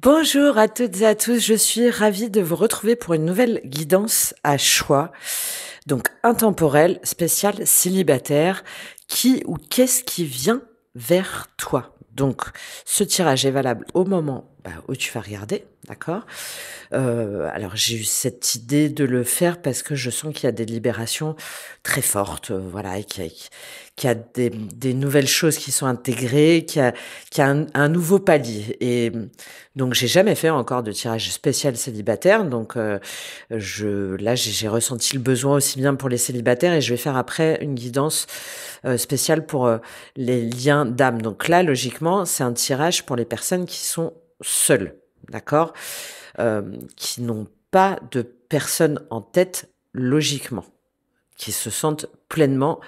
Bonjour à toutes et à tous, je suis ravie de vous retrouver pour une nouvelle guidance à choix, donc intemporelle, spéciale, célibataire, qui ou qu'est-ce qui vient vers toi. Donc ce tirage est valable au moment où tu vas regarder, d'accord. Alors j'ai eu cette idée de le faire parce que je sens qu'il y a des libérations très fortes, voilà, et qu'il y a des nouvelles choses qui sont intégrées, qu'il y a un nouveau palier. Et donc j'ai jamais fait encore de tirage spécial célibataire. Donc là j'ai ressenti le besoin aussi bien pour les célibataires et je vais faire après une guidance spéciale pour les liens d'âme. Donc là logiquement c'est un tirage pour les personnes qui sont seules, d'accord, qui n'ont pas de personne en tête logiquement, qui se sentent pleinement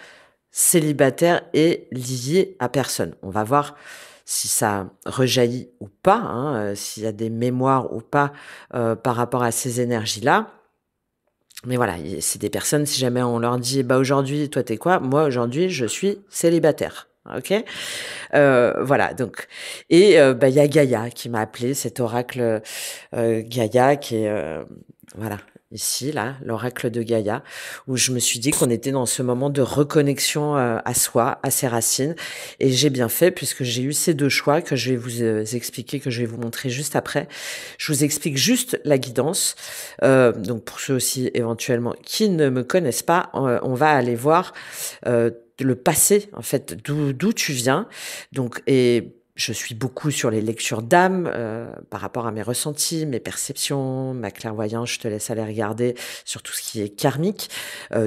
célibataires et liés à personne. On va voir si ça rejaillit ou pas, hein, s'il y a des mémoires ou pas par rapport à ces énergies-là. Mais voilà, c'est des personnes, si jamais on leur dit, aujourd'hui, toi t'es quoi? Moi aujourd'hui, je suis célibataire. Ok, voilà. Donc, et il y a Gaïa qui m'a appelé, cet oracle Gaïa qui est voilà, ici là, l'oracle de Gaïa, où je me suis dit qu'on était dans ce moment de reconnexion à soi, à ses racines, et j'ai bien fait puisque j'ai eu ces deux choix que je vais vous expliquer, que je vais vous montrer juste après. Je vous explique juste la guidance. Donc pour ceux aussi éventuellement qui ne me connaissent pas, on va aller voir le passé, en fait, d'où tu viens. Donc, et je suis beaucoup sur les lectures d'âme par rapport à mes ressentis, mes perceptions, ma clairvoyance. Je te laisse aller regarder sur tout ce qui est karmique.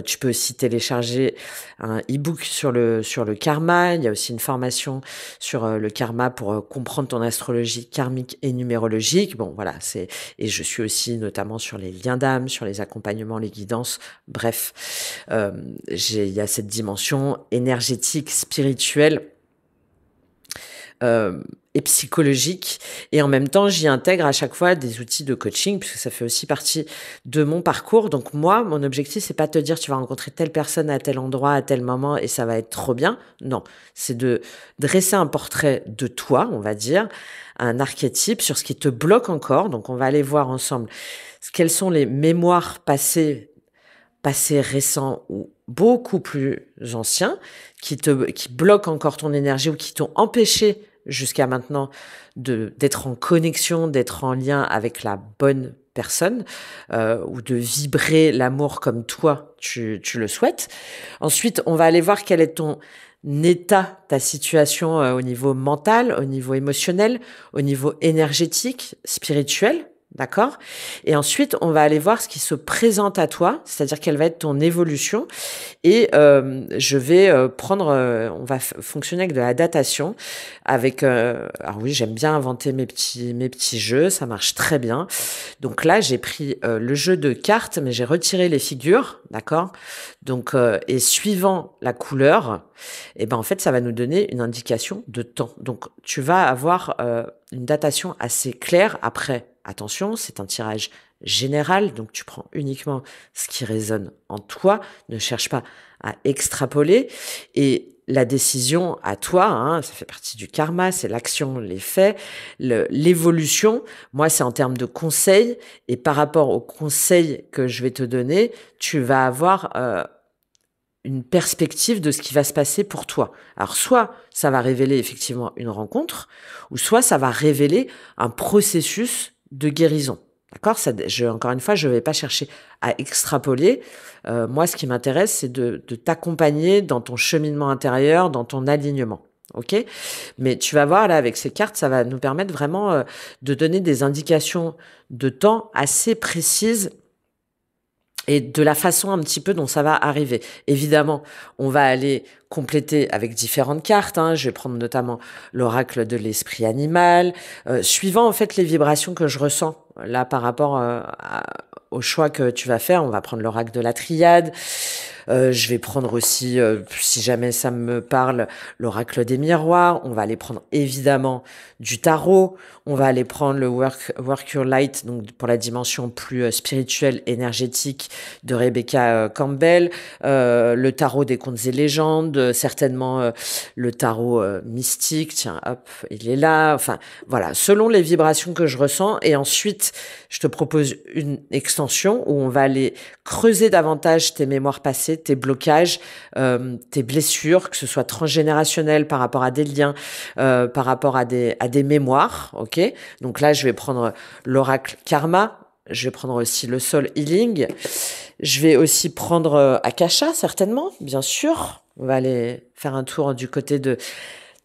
Tu peux aussi télécharger un e-book sur le karma. Il y a aussi une formation sur le karma pour comprendre ton astrologie karmique et numérologique. Bon, voilà, et je suis aussi notamment sur les liens d'âme, sur les accompagnements, les guidances. Bref, il y a cette dimension énergétique, spirituelle et psychologique, et en même temps j'y intègre à chaque fois des outils de coaching puisque ça fait aussi partie de mon parcours. Donc moi, mon objectif, c'est pas de te dire tu vas rencontrer telle personne à tel endroit à tel moment et ça va être trop bien. Non, c'est de dresser un portrait de toi, on va dire, un archétype sur ce qui te bloque encore. Donc on va aller voir ensemble quelles sont les mémoires passés récents ou beaucoup plus anciens qui bloquent encore ton énergie ou qui t'ont empêché jusqu'à maintenant d'être en connexion, d'être en lien avec la bonne personne ou de vibrer l'amour comme toi tu le souhaites. Ensuite, on va aller voir quel est ton état, ta situation au niveau mental, au niveau émotionnel, au niveau énergétique, spirituel. D'accord? Et ensuite, on va aller voir ce qui se présente à toi, c'est-à-dire quelle va être ton évolution. Et je vais on va fonctionner avec de la datation, avec. Alors oui, j'aime bien inventer mes petits jeux, ça marche très bien. Donc là, j'ai pris le jeu de cartes, mais j'ai retiré les figures, d'accord. Donc et suivant la couleur, et en fait, ça va nous donner une indication de temps. Donc tu vas avoir une datation assez claire. Après, attention, c'est un tirage général, donc tu prends uniquement ce qui résonne en toi, ne cherche pas à extrapoler, et la décision à toi, hein, ça fait partie du karma, c'est l'action, les faits, l'évolution. Moi, c'est en termes de conseils, et par rapport aux conseils que je vais te donner, tu vas avoir une perspective de ce qui va se passer pour toi. Alors, soit ça va révéler effectivement une rencontre, ou soit ça va révéler un processus de guérison. D'accord? Encore une fois, je ne vais pas chercher à extrapoler. Moi, ce qui m'intéresse, c'est de t'accompagner dans ton cheminement intérieur, dans ton alignement. Ok? Mais tu vas voir, là, avec ces cartes, ça va nous permettre vraiment de donner des indications de temps assez précises et de la façon un petit peu dont ça va arriver. Évidemment, on va aller compléter avec différentes cartes, hein. Je vais prendre notamment l'oracle de l'esprit animal, suivant en fait les vibrations que je ressens là, par rapport au choix que tu vas faire, on va prendre l'oracle de la triade. Je vais prendre aussi, si jamais ça me parle, l'oracle des miroirs. On va aller prendre évidemment du tarot. On va aller prendre le Work Your Light, donc pour la dimension plus spirituelle, énergétique de Rebecca Campbell. Le tarot des contes et légendes, certainement le tarot mystique. Tiens, hop, il est là. Enfin, voilà, selon les vibrations que je ressens. Et ensuite, je te propose une extension où on va aller creuser davantage tes mémoires passées, tes blocages, tes blessures, que ce soit transgénérationnel par rapport à des liens, par rapport à des mémoires, ok? Donc là, je vais prendre l'oracle karma, je vais prendre aussi le soul healing, je vais aussi prendre Akasha, certainement, bien sûr. On va aller faire un tour du côté de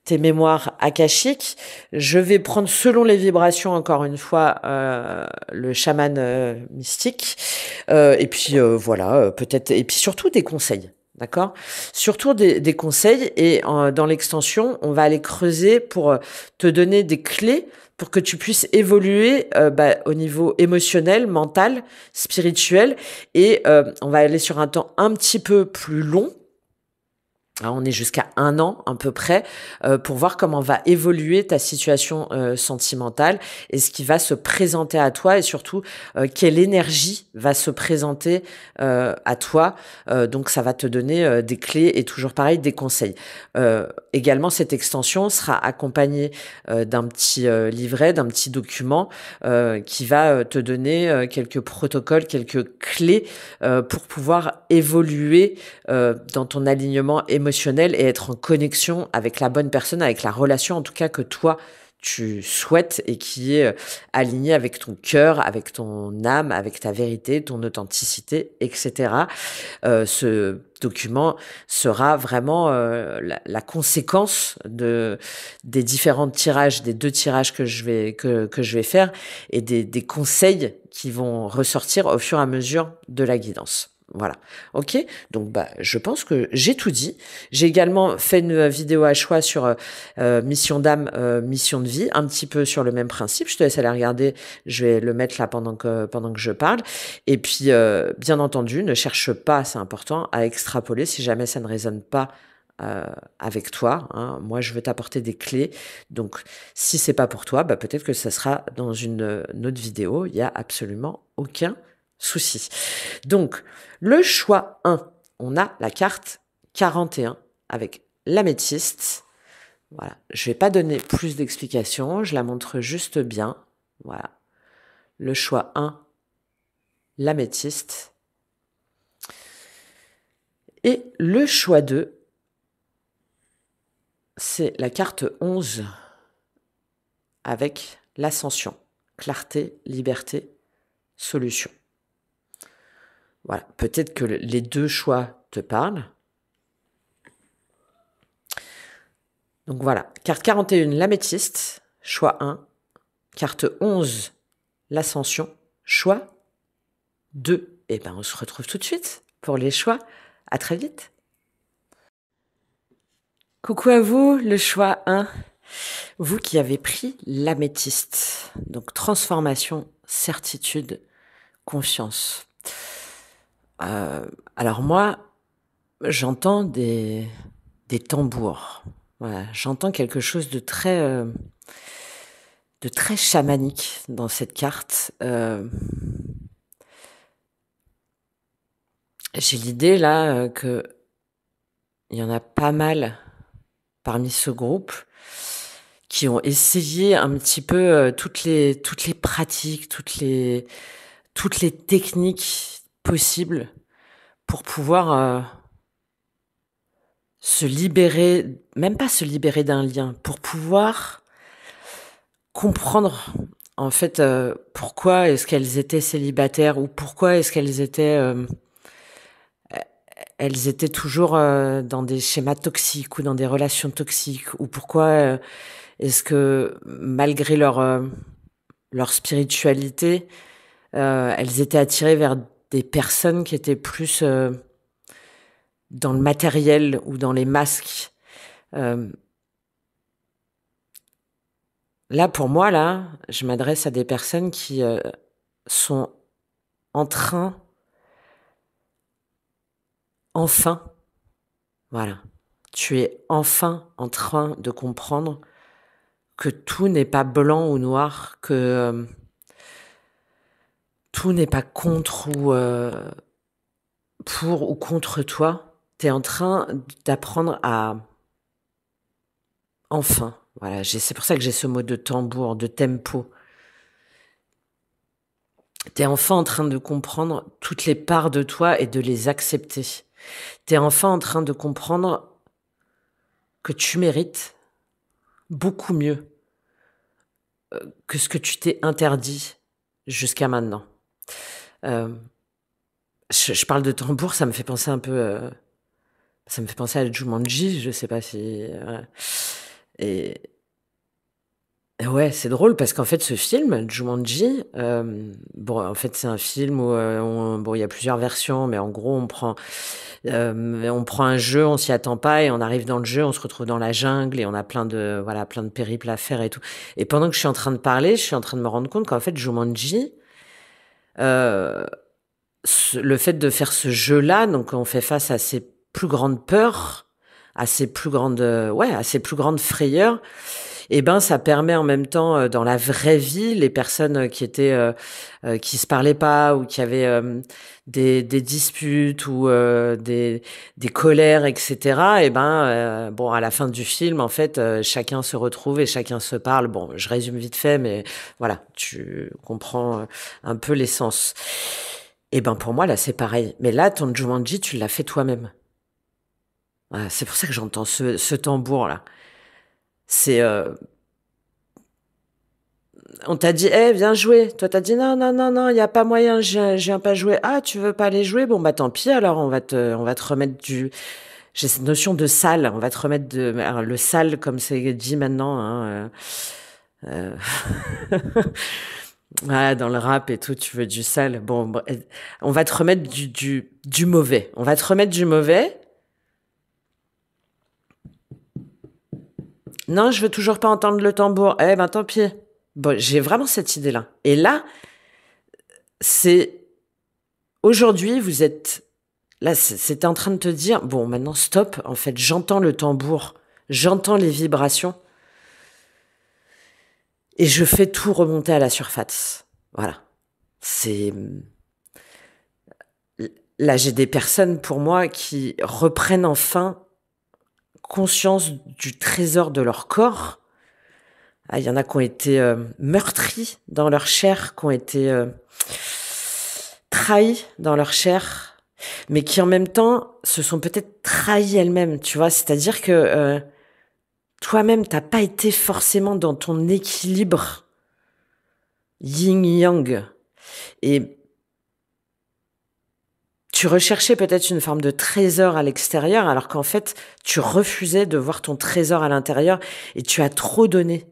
tes mémoires akashiques. Je vais prendre, selon les vibrations, encore une fois, le chaman mystique. Et puis voilà, peut-être, et puis surtout des conseils. D'accord? Surtout des conseils, et dans l'extension, on va aller creuser pour te donner des clés pour que tu puisses évoluer au niveau émotionnel, mental, spirituel, et on va aller sur un temps un petit peu plus long. Alors, on est jusqu'à 1 an à peu près pour voir comment va évoluer ta situation sentimentale et ce qui va se présenter à toi, et surtout quelle énergie va se présenter à toi. Donc ça va te donner des clés et toujours pareil des conseils. Également, cette extension sera accompagnée d'un petit livret, d'un petit document qui va te donner quelques protocoles, quelques clés pour pouvoir évoluer dans ton alignement émotionnel et être en connexion avec la bonne personne, avec la relation en tout cas que toi tu souhaites et qui est alignée avec ton cœur, avec ton âme, avec ta vérité, ton authenticité, etc. Ce document sera vraiment la conséquence des différents tirages, des 2 tirages que je vais faire, et des conseils qui vont ressortir au fur et à mesure de la guidance. Voilà. Ok. Donc, je pense que j'ai tout dit. J'ai également fait une vidéo à choix sur mission d'âme, mission de vie, un petit peu sur le même principe. Je te laisse aller regarder. Je vais le mettre là pendant que je parle. Et puis, bien entendu, ne cherche pas, c'est important, à extrapoler si jamais ça ne résonne pas avec toi. Hein. Moi, je veux t'apporter des clés. Donc, si c'est pas pour toi, peut-être que ça sera dans une autre vidéo. Il y a absolument aucun souci. Donc, le choix 1, on a la carte 41 avec l'améthyste. Voilà, je vais pas donner plus d'explications, je la montre juste bien. Voilà, le choix 1, l'améthyste. Et le choix 2, c'est la carte 11 avec l'ascension, clarté, liberté, solution. Voilà, peut-être que les 2 choix te parlent. Donc voilà, carte 41, l'améthyste, choix 1. Carte 11, l'ascension, choix 2. Et on se retrouve tout de suite pour les choix. À très vite. Coucou à vous, le choix 1. Vous qui avez pris l'améthyste. Donc transformation, certitude, confiance. Alors moi, j'entends des tambours. Voilà, j'entends quelque chose de très chamanique dans cette carte. J'ai l'idée là que il y en a pas mal parmi ce groupe qui ont essayé un petit peu toutes les pratiques, toutes les techniques possibles pour pouvoir se libérer, même pas se libérer d'un lien, pour pouvoir comprendre en fait pourquoi est-ce qu'elles étaient célibataires, ou pourquoi est-ce qu'elles étaient toujours dans des schémas toxiques ou dans des relations toxiques, ou pourquoi est-ce que malgré leur spiritualité, elles étaient attirées vers des personnes qui étaient plus dans le matériel ou dans les masques. Là, pour moi, je m'adresse à des personnes qui sont en train, enfin, voilà, tu es enfin en train de comprendre que tout n'est pas blanc ou noir, que tout n'est pas contre ou pour ou contre toi. Tu es en train d'apprendre à enfin, voilà, c'est pour ça que j'ai ce mot de tambour, de tempo. T'es enfin en train de comprendre toutes les parts de toi et de les accepter. T'es enfin en train de comprendre que tu mérites beaucoup mieux que ce que tu t'es interdit jusqu'à maintenant. Euh, je parle de tambour, ça me fait penser un peu... ça me fait penser à Jumanji, je sais pas si... Et ouais, c'est drôle parce qu'en fait, ce film, Jumanji, bon, en fait, c'est un film où bon, il y a plusieurs versions, mais en gros, on prend un jeu, on s'y attend pas et on arrive dans le jeu, on se retrouve dans la jungle et on a plein de périples à faire et tout. Et pendant que je suis en train de parler, je suis en train de me rendre compte qu'en fait, Jumanji, euh, le fait de faire ce jeu-là, donc on fait face à ses plus grandes peurs, à ses plus grandes, à ses plus grandes frayeurs. Et ben, ça permet en même temps, dans la vraie vie, les personnes qui se parlaient pas ou qui avaient des disputes ou des colères, etc. Et ben, bon, à la fin du film, en fait, chacun se retrouve et chacun se parle. Bon, je résume vite fait, mais voilà, tu comprends un peu l'essence. Et ben, pour moi, là, c'est pareil. Mais là, ton Jumanji, tu l'as fait toi-même. Voilà, c'est pour ça que j'entends ce tambour-là. C'est On t'a dit, eh, viens jouer. Toi, t'as dit, non, non, non, non, il y a pas moyen, je viens pas jouer. Ah, tu veux pas aller jouer? Bon, bah, tant pis, alors, on va te remettre j'ai cette notion de salle. On va te remettre alors, le sale, comme c'est dit maintenant, hein, ouais, dans le rap et tout, tu veux du sale. Bon, on va te remettre du mauvais. On va te remettre du mauvais. Non, je veux toujours pas entendre le tambour. Eh ben, tant pis. Bon, j'ai vraiment cette idée-là. Et là, c'est aujourd'hui, vous êtes là, c'était en train de te dire, bon, maintenant stop. En fait, j'entends le tambour, j'entends les vibrations, et je fais tout remonter à la surface. Voilà. C'est Là, j'ai des personnes pour moi qui reprennent enfin conscience du trésor de leur corps. Ah, il y en a qui ont été meurtris dans leur chair, qui ont été trahis dans leur chair, mais qui en même temps se sont peut-être trahies elles-mêmes, tu vois. C'est-à-dire que toi-même, t'as pas été forcément dans ton équilibre yin-yang. Et tu recherchais peut-être une forme de trésor à l'extérieur, alors qu'en fait, tu refusais de voir ton trésor à l'intérieur et tu as trop donné.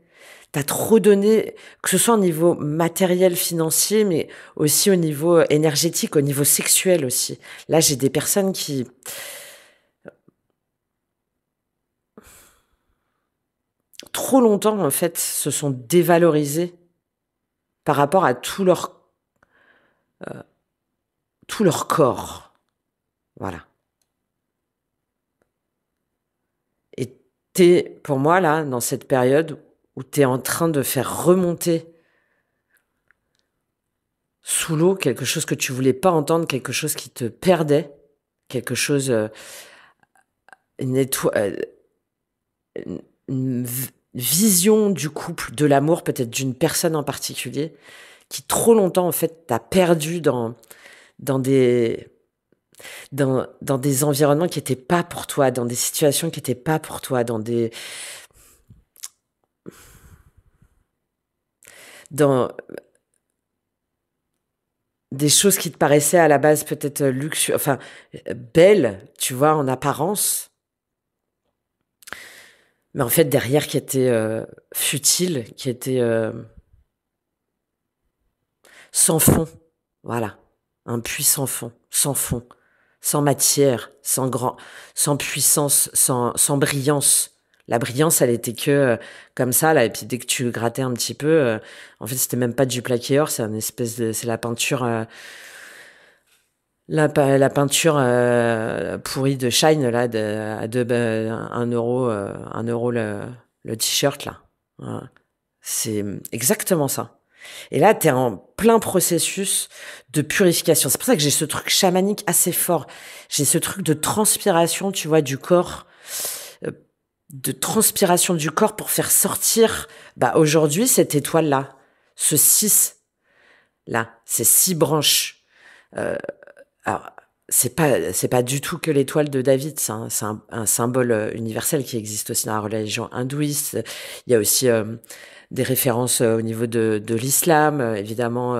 T'as trop donné, que ce soit au niveau matériel, financier, mais aussi au niveau énergétique, au niveau sexuel aussi. Là, j'ai des personnes qui, trop longtemps, en fait, se sont dévalorisées par rapport à tout leur corps. Voilà. Et t'es, pour moi, là, dans cette période où t'es en train de faire remonter sous l'eau quelque chose que tu voulais pas entendre, quelque chose qui te perdait, quelque chose, une, une vision du couple, de l'amour, peut-être d'une personne en particulier, qui trop longtemps, en fait, t'a perdu dans des, dans des environnements qui étaient pas pour toi, dans des situations qui étaient pas pour toi, dans des choses qui te paraissaient à la base peut-être luxueux, enfin, belles, tu vois, en apparence, mais en fait, derrière, qui étaient futiles, qui étaient sans fond. Voilà. Un puits sans fond, sans matière, sans puissance, sans brillance. La brillance, elle était que comme ça, là. Et puis dès que tu grattais un petit peu, en fait, c'était même pas du plaqué or, c'est une espèce de, c'est la peinture, la peinture pourrie de Shine là, à 1 euro, 1 euro le t-shirt là. Voilà. C'est exactement ça. Et là, t'es en plein processus de purification. C'est pour ça que j'ai ce truc chamanique assez fort. J'ai ce truc de transpiration, tu vois, du corps, euh, de transpiration du corps pour faire sortir, bah, aujourd'hui, cette étoile-là, ce 6 là, ces 6 branches. Euh, alors, c'est pas du tout que l'étoile de David, c'est un symbole universel qui existe aussi dans la religion hindouiste. Il y a aussi des références au niveau de l'islam, évidemment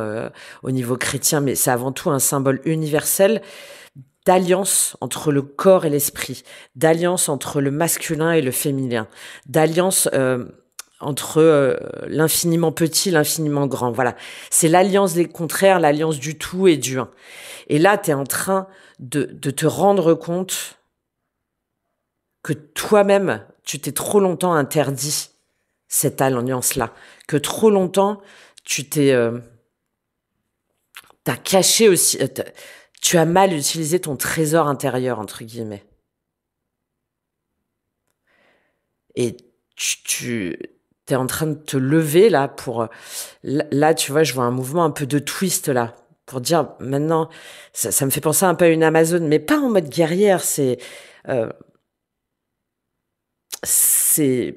au niveau chrétien, mais c'est avant tout un symbole universel d'alliance entre le corps et l'esprit, d'alliance entre le masculin et le féminin, d'alliance entre l'infiniment petit, l'infiniment grand. Voilà, c'est l'alliance des contraires, l'alliance du tout et du un. Et là, tu es en train de te rendre compte que toi-même, tu t'es trop longtemps interdit cette alliance-là, que trop longtemps, t'as caché aussi, tu as mal utilisé ton trésor intérieur, entre guillemets. Et tu t'es en train de te lever là pour, là, tu vois, je vois un mouvement un peu de twist là, pour dire maintenant, ça me fait penser un peu à une Amazone, mais pas en mode guerrière, euh, c'est,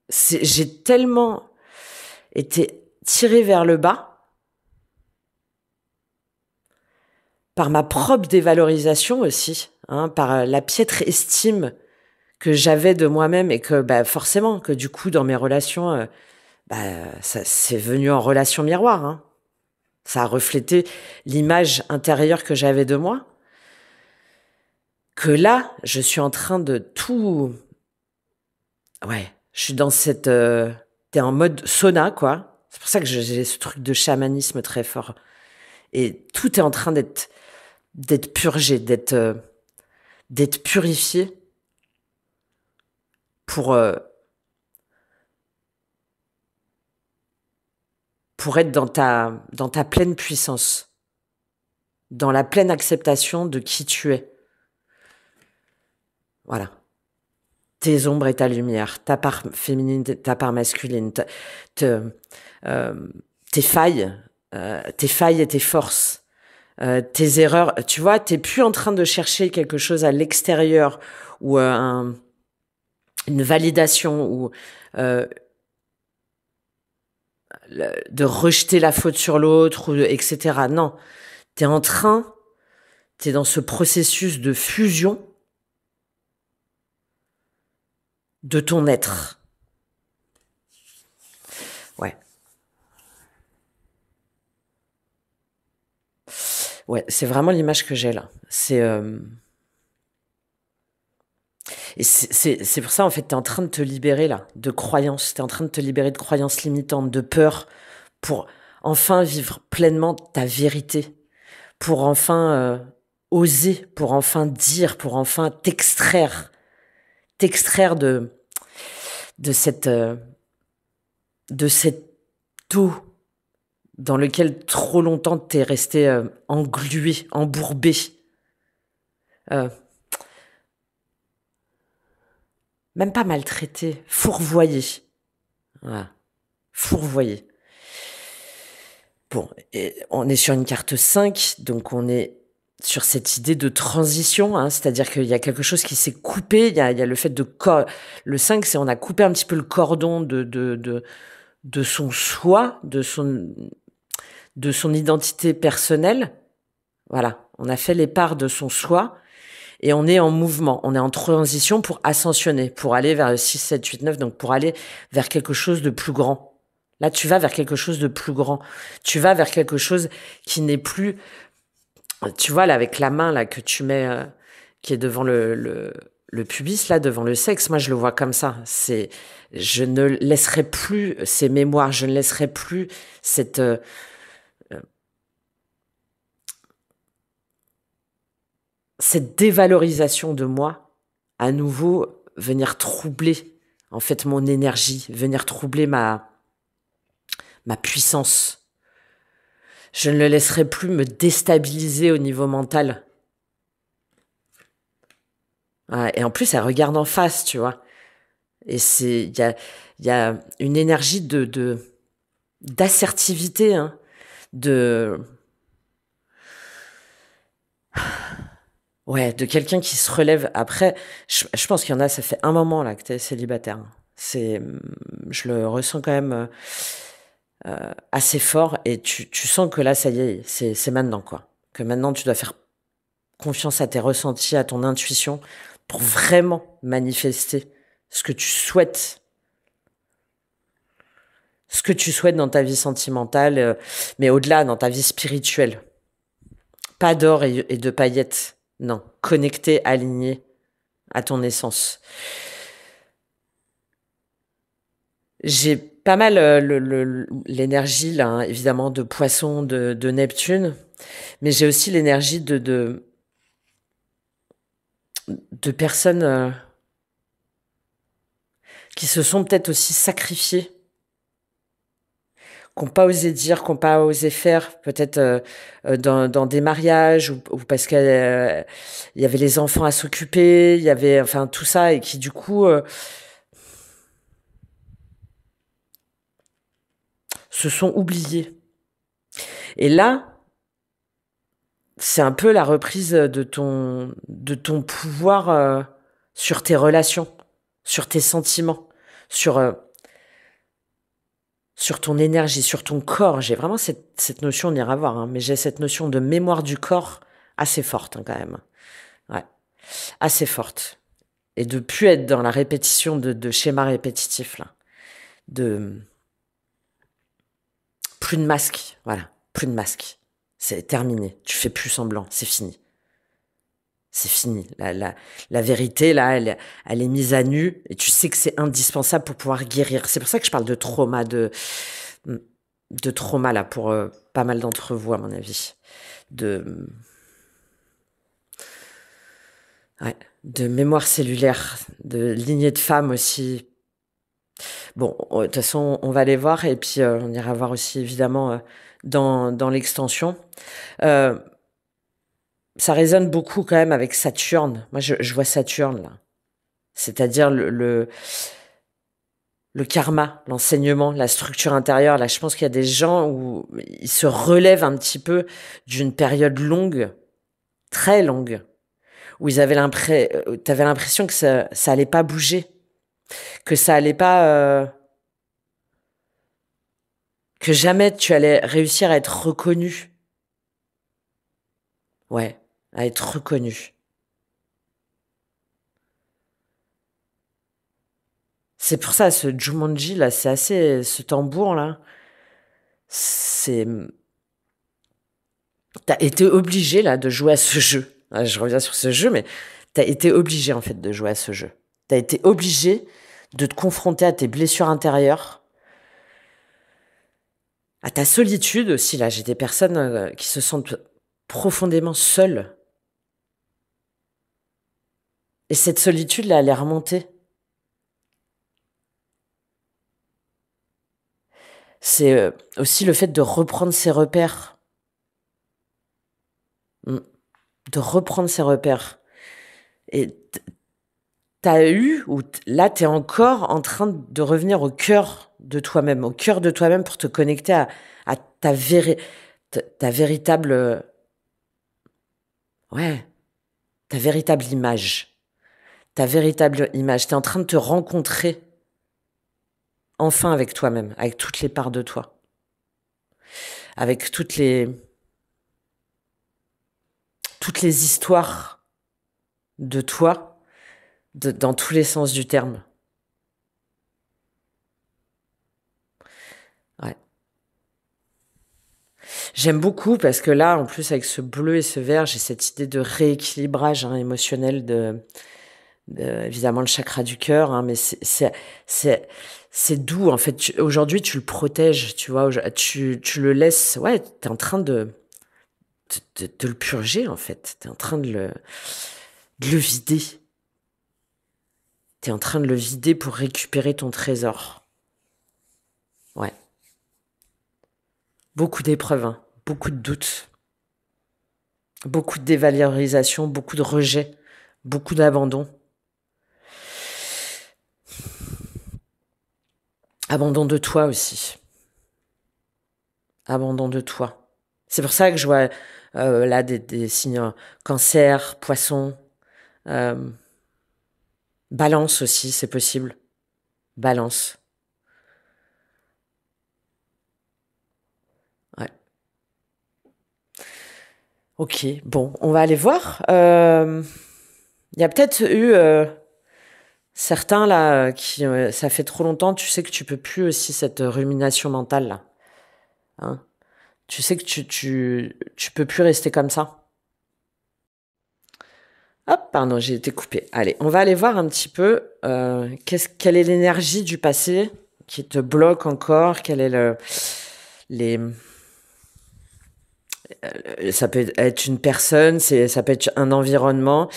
j'ai tellement été tirée vers le bas par ma propre dévalorisation aussi, hein, par la piètre estime que j'avais de moi-même et que bah, forcément que du coup dans mes relations, bah, ça c'est venu en relation miroir. Hein. Ça a reflété l'image intérieure que j'avais de moi. Que là, je suis en train de tout. Ouais, je suis dans cette. T'es en mode sauna, quoi. C'est pour ça que j'ai ce truc de chamanisme très fort. Et tout est en train d'être purgé, d'être purifié pour, euh, pour être dans ta pleine puissance, dans la pleine acceptation de qui tu es. Voilà. Tes ombres et ta lumière, ta part féminine, ta part masculine, te- euh, tes failles et tes forces, tes erreurs. Tu vois, t'es plus en train de chercher quelque chose à l'extérieur ou une validation ou euh, de rejeter la faute sur l'autre, ou etc. Non, t'es en train, t'es dans ce processus de fusion de ton être. Ouais. Ouais, c'est vraiment l'image que j'ai là. Et c'est pour ça, en fait, t'es en train de te libérer là, de croyances. T'es en train de te libérer de croyances limitantes, de peur, pour enfin vivre pleinement ta vérité, pour enfin oser, pour enfin dire, pour enfin t'extraire de de cette eau dans lequel trop longtemps t'es resté englué, embourbé. Euh, Même pas maltraité, fourvoyé. Voilà, fourvoyé. Bon, et on est sur une carte 5, donc on est sur cette idée de transition, hein, c'est-à-dire qu'il y a quelque chose qui s'est coupé, il y a le fait de... Le 5, c'est on a coupé un petit peu le cordon de son soi, de son identité personnelle. Voilà, on a fait les parts de son soi et on est en mouvement, on est en transition pour ascensionner, pour aller vers le 6, 7, 8, 9, donc pour aller vers quelque chose de plus grand. Là, tu vas vers quelque chose de plus grand. Tu vas vers quelque chose qui n'est plus, tu vois, là, avec la main, là, que tu mets, qui est devant le pubis, là, devant le sexe. Moi, je le vois comme ça. Je ne laisserai plus ces mémoires, je ne laisserai plus cette, cette dévalorisation de moi, à nouveau, venir troubler, en fait, mon énergie, venir troubler ma puissance. Je ne le laisserai plus me déstabiliser au niveau mental. Ouais, et en plus, elle regarde en face, tu vois. Et il y a une énergie d'assertivité, hein, de, ouais, de quelqu'un qui se relève. Après, je pense qu'il y en a, ça fait un moment, là, que t'es célibataire, hein. Je le ressens quand même assez fort et tu sens que là, ça y est, c'est maintenant, quoi. Que maintenant, tu dois faire confiance à tes ressentis, à ton intuition pour vraiment manifester ce que tu souhaites, ce que tu souhaites dans ta vie sentimentale, mais au-delà, dans ta vie spirituelle. Pas d'or et de paillettes, non. Connecté, aligné à ton essence. J'ai pas mal l'énergie, là, hein, évidemment, de Poisson, de Neptune, mais j'ai aussi l'énergie de personnes qui se sont peut-être aussi sacrifiées, qui n'ont pas osé dire, qui n'ont pas osé faire, peut-être dans des mariages ou parce qu'il y avait les enfants à s'occuper, il y avait enfin tout ça et qui du coup se sont oubliés. Et là, c'est un peu la reprise de ton pouvoir sur tes relations, sur tes sentiments, sur sur ton énergie, sur ton corps. J'ai vraiment cette notion, on ira voir, hein, mais j'ai cette notion de mémoire du corps assez forte, hein, quand même. Ouais, assez forte. Et de plus être dans la répétition de schémas répétitifs, là. De plus de masque, voilà, plus de masque. C'est terminé. Tu fais plus semblant, c'est fini. C'est fini. La vérité, là, elle est mise à nu et tu sais que c'est indispensable pour pouvoir guérir. C'est pour ça que je parle de trauma, là, pour pas mal d'entre vous, à mon avis. De, ouais, de mémoire cellulaire, de lignée de femmes aussi. Bon, de toute façon, on va les voir et puis on ira voir aussi, évidemment, dans l'extension. Euh, Ça résonne beaucoup quand même avec Saturne. Moi, je vois Saturne, là. C'est-à-dire le karma, l'enseignement, la structure intérieure. Là, je pense qu'il y a des gens où ils se relèvent un petit peu d'une période longue, très longue, où t'avais l'impression que ça allait pas bouger, que ça allait pas, que jamais tu allais réussir à être reconnu. Ouais, à être reconnu. C'est pour ça, ce Jumanji, là, c'est assez, ce tambour, là, c'est, t'as été obligé, là, de jouer à ce jeu. Ah, je reviens sur ce jeu, mais t'as été obligé, en fait, de jouer à ce jeu. T'as été obligé de te confronter à tes blessures intérieures, à ta solitude aussi, là. J'ai des personnes qui se sentent profondément seules. Et cette solitude, là, elle est remontée. C'est aussi le fait de reprendre ses repères. Mm. De reprendre ses repères. Et t'as eu, ou là, t'es encore en train de revenir au cœur de toi-même pour te connecter à ta véritable, ouais, ta véritable image. Ta véritable image. T'es en train de te rencontrer enfin avec toi-même, avec toutes les parts de toi, avec toutes les histoires de toi, dans tous les sens du terme. Ouais. J'aime beaucoup parce que là, en plus, avec ce bleu et ce vert, j'ai cette idée de rééquilibrage, hein, émotionnel évidemment le chakra du cœur, hein, mais c'est doux. En fait, aujourd'hui, tu le protèges, tu vois, tu le laisses, ouais, t'es en train de le purger, en fait. T'es en train de le vider. T'es en train de le vider pour récupérer ton trésor. Ouais. Beaucoup d'épreuves, hein. Beaucoup de doutes. Beaucoup de dévalorisation, beaucoup de rejet, beaucoup d'abandon. Abandon de toi aussi. Abandon de toi. C'est pour ça que je vois là des signes cancer, poisson, euh, balance aussi, c'est possible. Balance. Ouais. Ok, bon, on va aller voir. Il y a peut-être eu certains là qui, ça fait trop longtemps, tu sais que tu peux plus aussi cette rumination mentale là. Hein. Tu sais que tu peux plus rester comme ça. Hop, pardon, j'ai été coupée. Allez, on va aller voir un petit peu quelle est l'énergie du passé qui te bloque encore, quel est les, ça peut être une personne, ça peut être un environnement.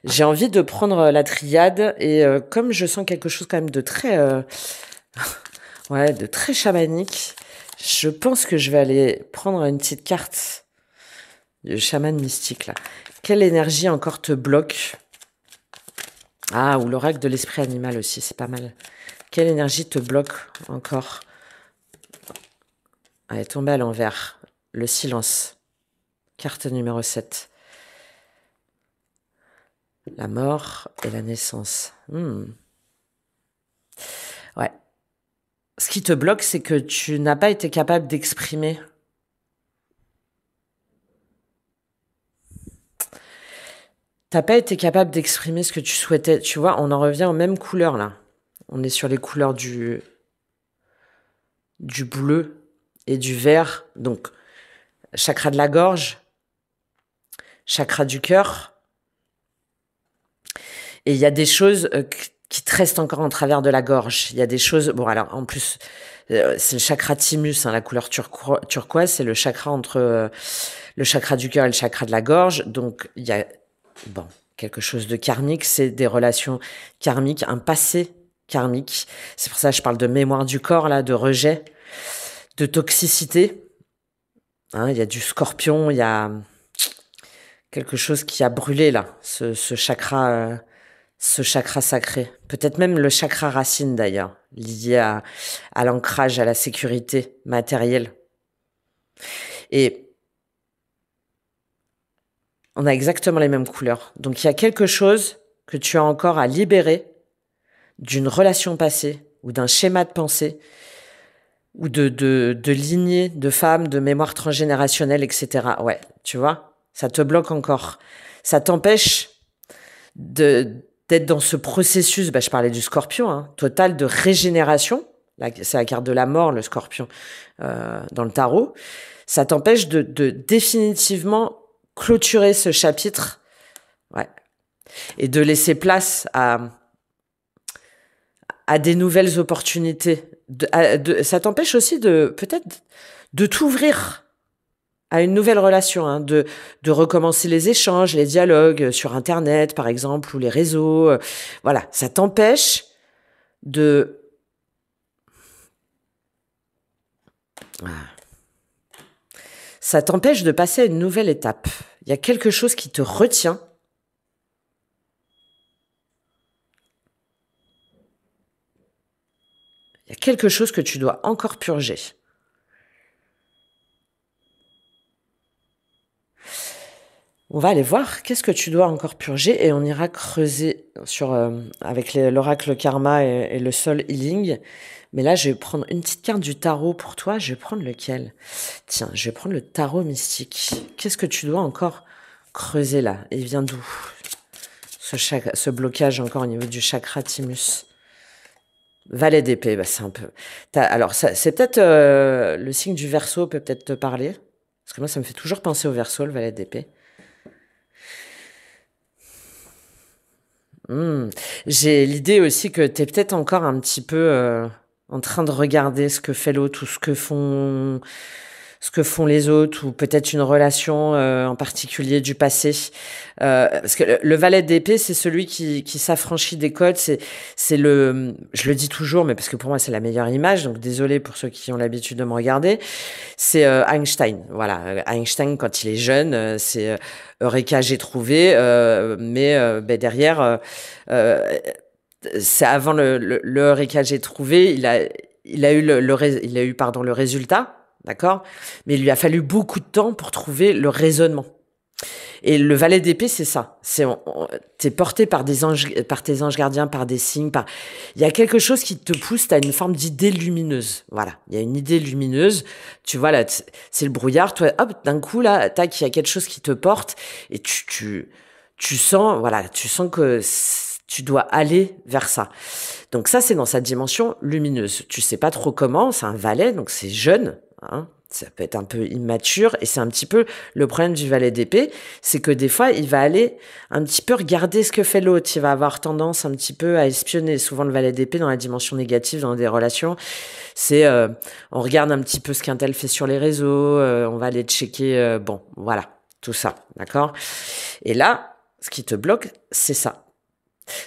J'ai envie de prendre la triade et comme je sens quelque chose quand même de très, ouais, de très chamanique, je pense que je vais aller prendre une petite carte du chaman mystique là. Quelle énergie encore te bloque? Ah, ou l'oracle de l'esprit animal aussi, c'est pas mal. Quelle énergie te bloque encore? Allez, tomber à l'envers. Le silence. Carte numéro 7. La mort et la naissance. Ouais. Ce qui te bloque, c'est que tu n'as pas été capable d'exprimer. T'as pas été capable d'exprimer ce que tu souhaitais. Tu vois, on en revient aux mêmes couleurs là. On est sur les couleurs du bleu et du vert. Donc, chakra de la gorge, chakra du cœur. Et il y a des choses qui te restent encore en travers de la gorge. Il y a des choses... Bon, alors, en plus, c'est le chakra thymus, hein, la couleur turquoise, c'est le chakra entre le chakra du cœur et le chakra de la gorge. Donc, il y a quelque chose de karmique, c'est des relations karmiques, un passé karmique. C'est pour ça que je parle de mémoire du corps, là, de rejet, de toxicité. Hein, il y a du scorpion, il y a quelque chose qui a brûlé, là, ce chakra sacré. Peut-être même le chakra racine, d'ailleurs, lié à l'ancrage, à la sécurité matérielle. Et on a exactement les mêmes couleurs. Donc, il y a quelque chose que tu as encore à libérer d'une relation passée ou d'un schéma de pensée ou de lignée de femmes, de mémoire transgénérationnelle, etc. Ouais, tu vois, ça te bloque encore. Ça t'empêche d'être dans ce processus, je parlais du scorpion, hein, total de régénération. C'est la carte de la mort, le scorpion, dans le tarot. Ça t'empêche de définitivement clôturer ce chapitre, ouais, et de laisser place à des nouvelles opportunités. Ça t'empêche aussi peut-être de t'ouvrir à une nouvelle relation, hein, de recommencer les échanges, les dialogues sur Internet, par exemple, ou les réseaux. Voilà, ça t'empêche de... Ça t'empêche de passer à une nouvelle étape. Il y a quelque chose qui te retient. Il y a quelque chose que tu dois encore purger. On va aller voir qu'est-ce que tu dois encore purger et on ira creuser avec l'oracle karma et le soul healing. Mais là, je vais prendre une petite carte du tarot pour toi. Je vais prendre lequel? Tiens, je vais prendre le tarot mystique. Qu'est-ce que tu dois encore creuser là? Il vient d'où? Ce blocage encore au niveau du chakra thymus. Valet d'épée, c'est un peu... Alors, c'est peut-être le signe du Verseau peut peut-être te parler. Parce que moi, ça me fait toujours penser au Verseau, le valet d'épée. J'ai l'idée aussi que tu es peut-être encore un petit peu en train de regarder ce que fait l'autre ou ce que font ce que font les autres ou peut-être une relation en particulier du passé. Parce que le valet d'épée, c'est celui qui s'affranchit des codes. C'est je le dis toujours, mais parce que pour moi c'est la meilleure image. Donc désolé pour ceux qui ont l'habitude de me regarder. C'est Einstein. Voilà, Einstein quand il est jeune, c'est Eureka, j'ai trouvé. Mais ben derrière, c'est avant le Eureka, j'ai trouvé. Il a eu le résultat. D'accord? Mais il lui a fallu beaucoup de temps pour trouver le raisonnement. Et le valet d'épée, c'est ça. T'es porté par des anges, par tes anges gardiens, par des signes, il y a quelque chose qui te pousse, t'as une forme d'idée lumineuse. Voilà. Il y a une idée lumineuse. Tu vois, là, c'est le brouillard. Toi, hop, d'un coup, là, tac, il y a quelque chose qui te porte et tu sens, voilà, tu sens que tu dois aller vers ça. Donc ça, c'est dans sa dimension lumineuse. Tu sais pas trop comment, c'est un valet, donc c'est jeune, hein. Ça peut être un peu immature et c'est un petit peu le problème du valet d'épée, c'est que des fois, il va aller un petit peu regarder ce que fait l'autre. Il va avoir tendance un petit peu à espionner. Souvent, le valet d'épée, dans la dimension négative, dans des relations, c'est on regarde un petit peu ce qu'un tel fait sur les réseaux, on va aller checker, bon, voilà, tout ça, d'accord? Et là, ce qui te bloque, c'est ça.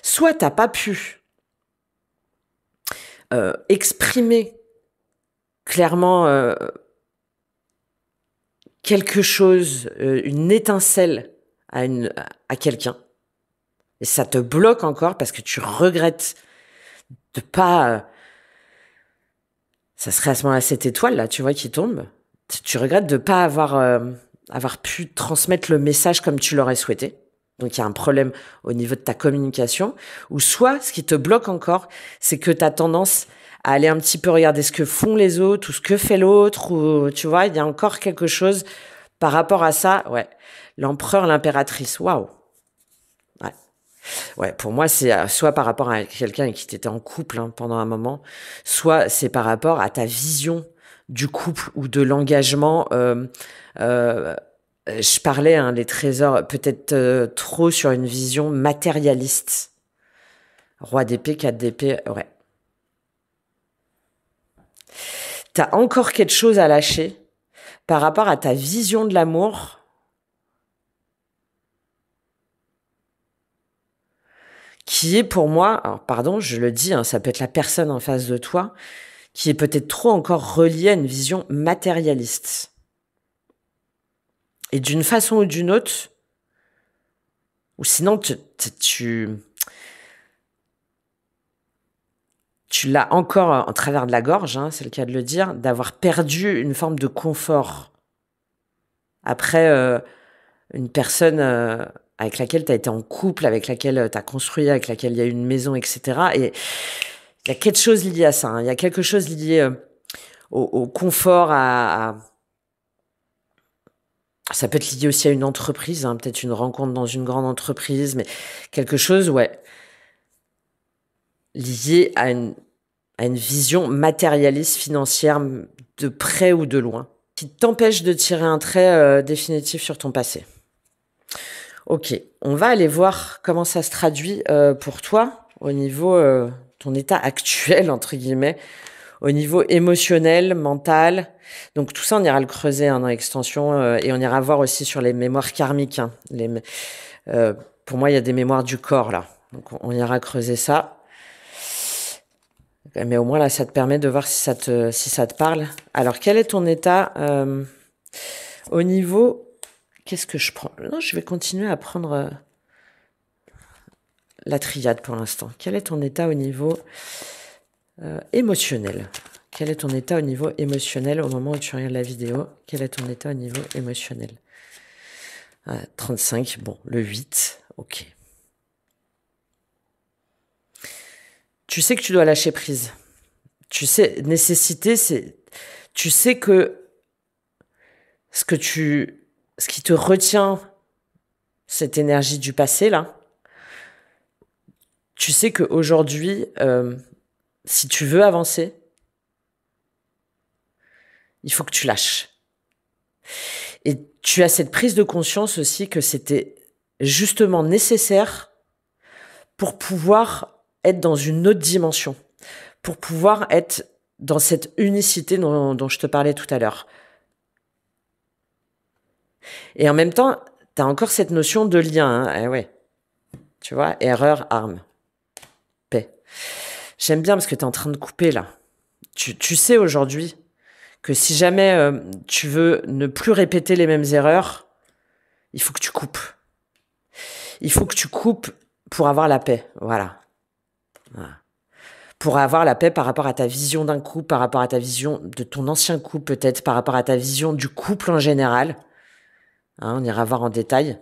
Soit t'as pas pu exprimer clairement quelque chose, une étincelle à quelqu'un, et ça te bloque encore parce que tu regrettes de pas. Ça serait à ce moment-là cette étoile là, tu vois, qui tombe. Tu regrettes de pas avoir pu transmettre le message comme tu l'aurais souhaité. Donc il y a un problème au niveau de ta communication. Ou soit, ce qui te bloque encore, c'est que tu as tendance à aller un petit peu regarder ce que font les autres ou ce que fait l'autre. Ou tu vois, il y a encore quelque chose par rapport à ça. Ouais, l'empereur, l'impératrice. Waouh. Ouais. Ouais, pour moi, c'est soit par rapport à quelqu'un avec qui tu étais en couple pendant un moment, soit c'est par rapport à ta vision du couple ou de l'engagement. Je parlais, les trésors, peut-être trop sur une vision matérialiste. Roi d'épée, 4 d'épée, ouais. T'as encore quelque chose à lâcher par rapport à ta vision de l'amour qui est pour moi, alors pardon, je le dis, ça peut être la personne en face de toi, qui est peut-être trop encore reliée à une vision matérialiste. Et d'une façon ou d'une autre, ou sinon tu l'as encore en travers de la gorge, c'est le cas de le dire, d'avoir perdu une forme de confort après une personne avec laquelle tu as été en couple, avec laquelle tu as construit, avec laquelle il y a eu une maison, etc. Et il y a quelque chose lié à ça. Il y a quelque chose lié au confort, ça peut être lié aussi à une entreprise, peut-être une rencontre dans une grande entreprise, mais quelque chose, ouais, lié à une vision matérialiste, financière, de près ou de loin, qui t'empêche de tirer un trait définitif sur ton passé. Ok, on va aller voir comment ça se traduit pour toi au niveau ton état actuel, entre guillemets, au niveau émotionnel, mental. Donc tout ça, on ira le creuser dans l'extension et on ira voir aussi sur les mémoires karmiques. Pour moi, il y a des mémoires du corps là. Donc on ira creuser ça. Mais au moins là, ça te permet de voir si ça te parle. Alors, quel est ton état au niveau... Qu'est-ce que je prends? Non, je vais continuer à prendre la triade pour l'instant. Quel est ton état au niveau émotionnel? Quel est ton état au niveau émotionnel au moment où tu regardes la vidéo? Quel est ton état au niveau émotionnel? 35, bon, le 8, ok. Tu sais que tu dois lâcher prise. Tu sais, nécessité, c'est... Tu sais que ce qui te retient, cette énergie du passé, là, tu sais qu'aujourd'hui, si tu veux avancer, il faut que tu lâches. Et tu as cette prise de conscience aussi que c'était justement nécessaire pour pouvoir être dans une autre dimension, pour pouvoir être dans cette unicité dont je te parlais tout à l'heure. Et en même temps, tu as encore cette notion de lien. Hein. Eh ouais. Tu vois, erreur, arme, paix. J'aime bien parce que tu es en train de couper là. Tu sais aujourd'hui que si jamais tu veux ne plus répéter les mêmes erreurs, il faut que tu coupes. Il faut que tu coupes pour avoir la paix. Voilà. Pour avoir la paix par rapport à ta vision d'un couple, par rapport à ta vision de ton ancien couple peut-être, par rapport à ta vision du couple en général. Hein, on ira voir en détail.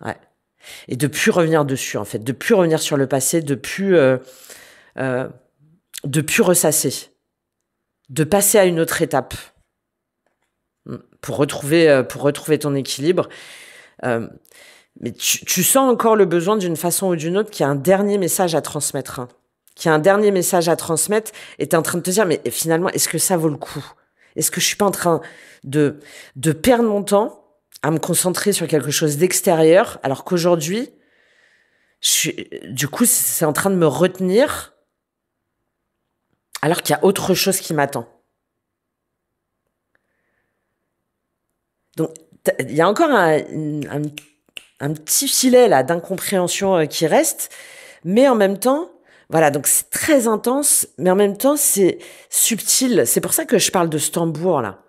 Ouais. Et de plus revenir dessus, en fait. De plus revenir sur le passé, de plus ressasser. De passer à une autre étape. Pour retrouver ton équilibre. Mais tu sens encore le besoin d'une façon ou d'une autre qu'il y a un dernier message à transmettre. Hein. Qu'il y a un dernier message à transmettre et tu es en train de te dire, mais finalement, est-ce que ça vaut le coup? Est-ce que je suis pas en train de perdre mon temps à me concentrer sur quelque chose d'extérieur alors qu'aujourd'hui, du coup, c'est en train de me retenir alors qu'il y a autre chose qui m'attend. Donc, il y a encore un petit filet là d'incompréhension qui reste, mais en même temps, voilà, donc c'est très intense, mais en même temps c'est subtil. C'est pour ça que je parle de ce tambour là.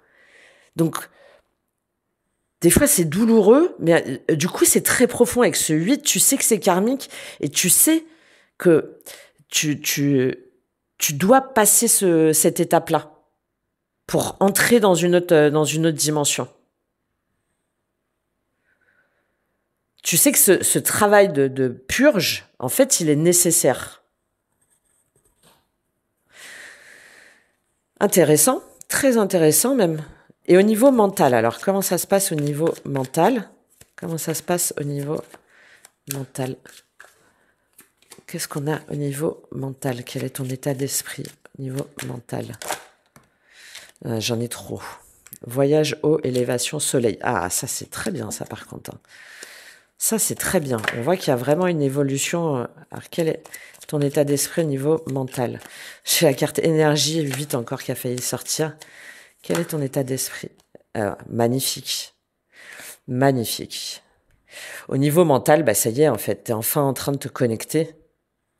Donc des fois c'est douloureux, mais du coup c'est très profond avec ce 8. Tu sais que c'est karmique et tu sais que tu dois passer cette étape là pour entrer dans une autre dimension. Tu sais que ce travail de purge, en fait, il est nécessaire. Intéressant, très intéressant même. Et au niveau mental, alors, comment ça se passe au niveau mental? Comment ça se passe au niveau mental? Qu'est-ce qu'on a au niveau mental? Quel est ton état d'esprit au niveau mental? J'en ai trop. Voyage, eau, élévation, soleil. Ah, ça c'est très bien ça par contre. Ça, c'est très bien. On voit qu'il y a vraiment une évolution. Alors, quel est ton état d'esprit au niveau mental? J'ai la carte énergie 8 encore qui a failli sortir. Quel est ton état d'esprit? Magnifique. Magnifique. Au niveau mental, bah ça y est, en fait. Tu es enfin en train de te connecter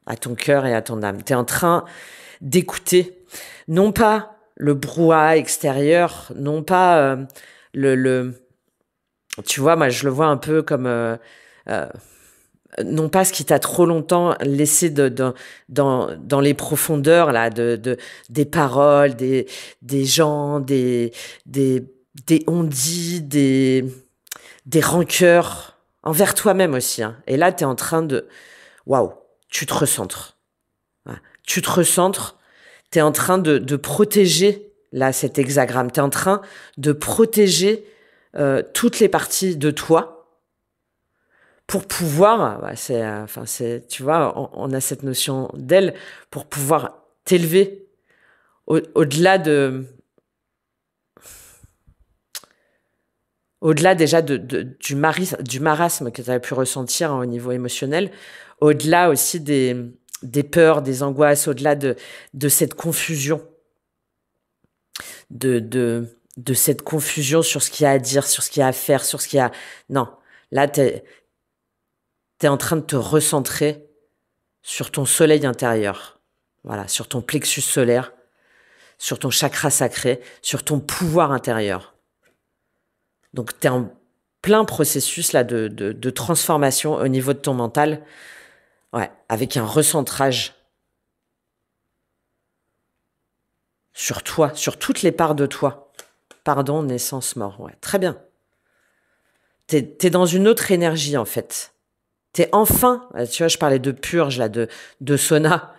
à ton cœur et à ton âme. Tu es en train d'écouter, non pas le brouhaha extérieur, non pas tu vois, moi, je le vois un peu comme non pas ce qui t'a trop longtemps laissé dans les profondeurs là des paroles, des gens, des on-dit, des rancœurs envers toi-même aussi. Hein. Et là, t'es en train de waouh, tu te recentres. Voilà. Tu te recentres. T'es en train de protéger là cet hexagramme. T'es en train de protéger toutes les parties de toi pour pouvoir, tu vois, on a cette notion d'elle pour pouvoir t'élever au-delà déjà du marasme que tu as pu ressentir hein, au niveau émotionnel, au-delà aussi des peurs, des angoisses, au-delà de cette confusion, de cette confusion sur ce qu'il y a à dire, sur ce qu'il y a à faire, sur ce qu'il y a... Non, là, t'es en train de te recentrer sur ton soleil intérieur, voilà, sur ton plexus solaire, sur ton chakra sacré, sur ton pouvoir intérieur. Donc, t'es en plein processus là de transformation au niveau de ton mental, ouais, avec un recentrage sur toi, sur toutes les parts de toi. Pardon, naissance, mort. Ouais, très bien. T'es dans une autre énergie, en fait. T'es enfin, tu vois, je parlais de purge, là, de sauna.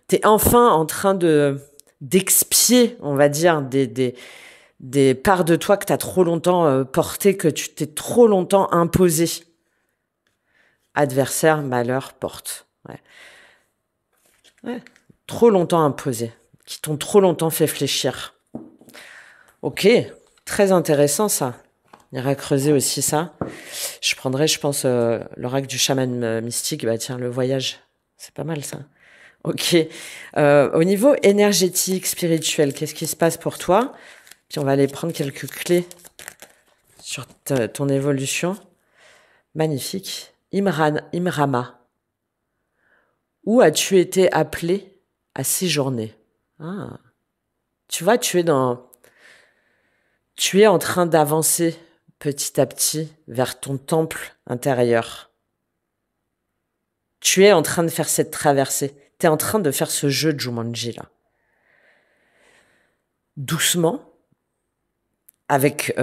T'es enfin en train d'expier, on va dire, des parts de toi que t'as trop longtemps portées, que tu t'es trop longtemps imposé. Adversaire, malheur, porte. Ouais. Ouais. Trop longtemps imposé. Qui t'ont trop longtemps fait fléchir. Ok, très intéressant ça. On ira creuser aussi ça. Je prendrai, je pense, l'oracle du chaman mystique. Bah tiens, le voyage, c'est pas mal ça. Ok. Au niveau énergétique, spirituel, qu'est-ce qui se passe pour toi? Puis on va aller prendre quelques clés sur ton évolution. Magnifique. Imrama. Où as-tu été appelé à séjourner? Ah. Tu vois, tu es en train d'avancer petit à petit vers ton temple intérieur. Tu es en train de faire cette traversée. Tu es en train de faire ce jeu de Jumanji, là. Doucement, avec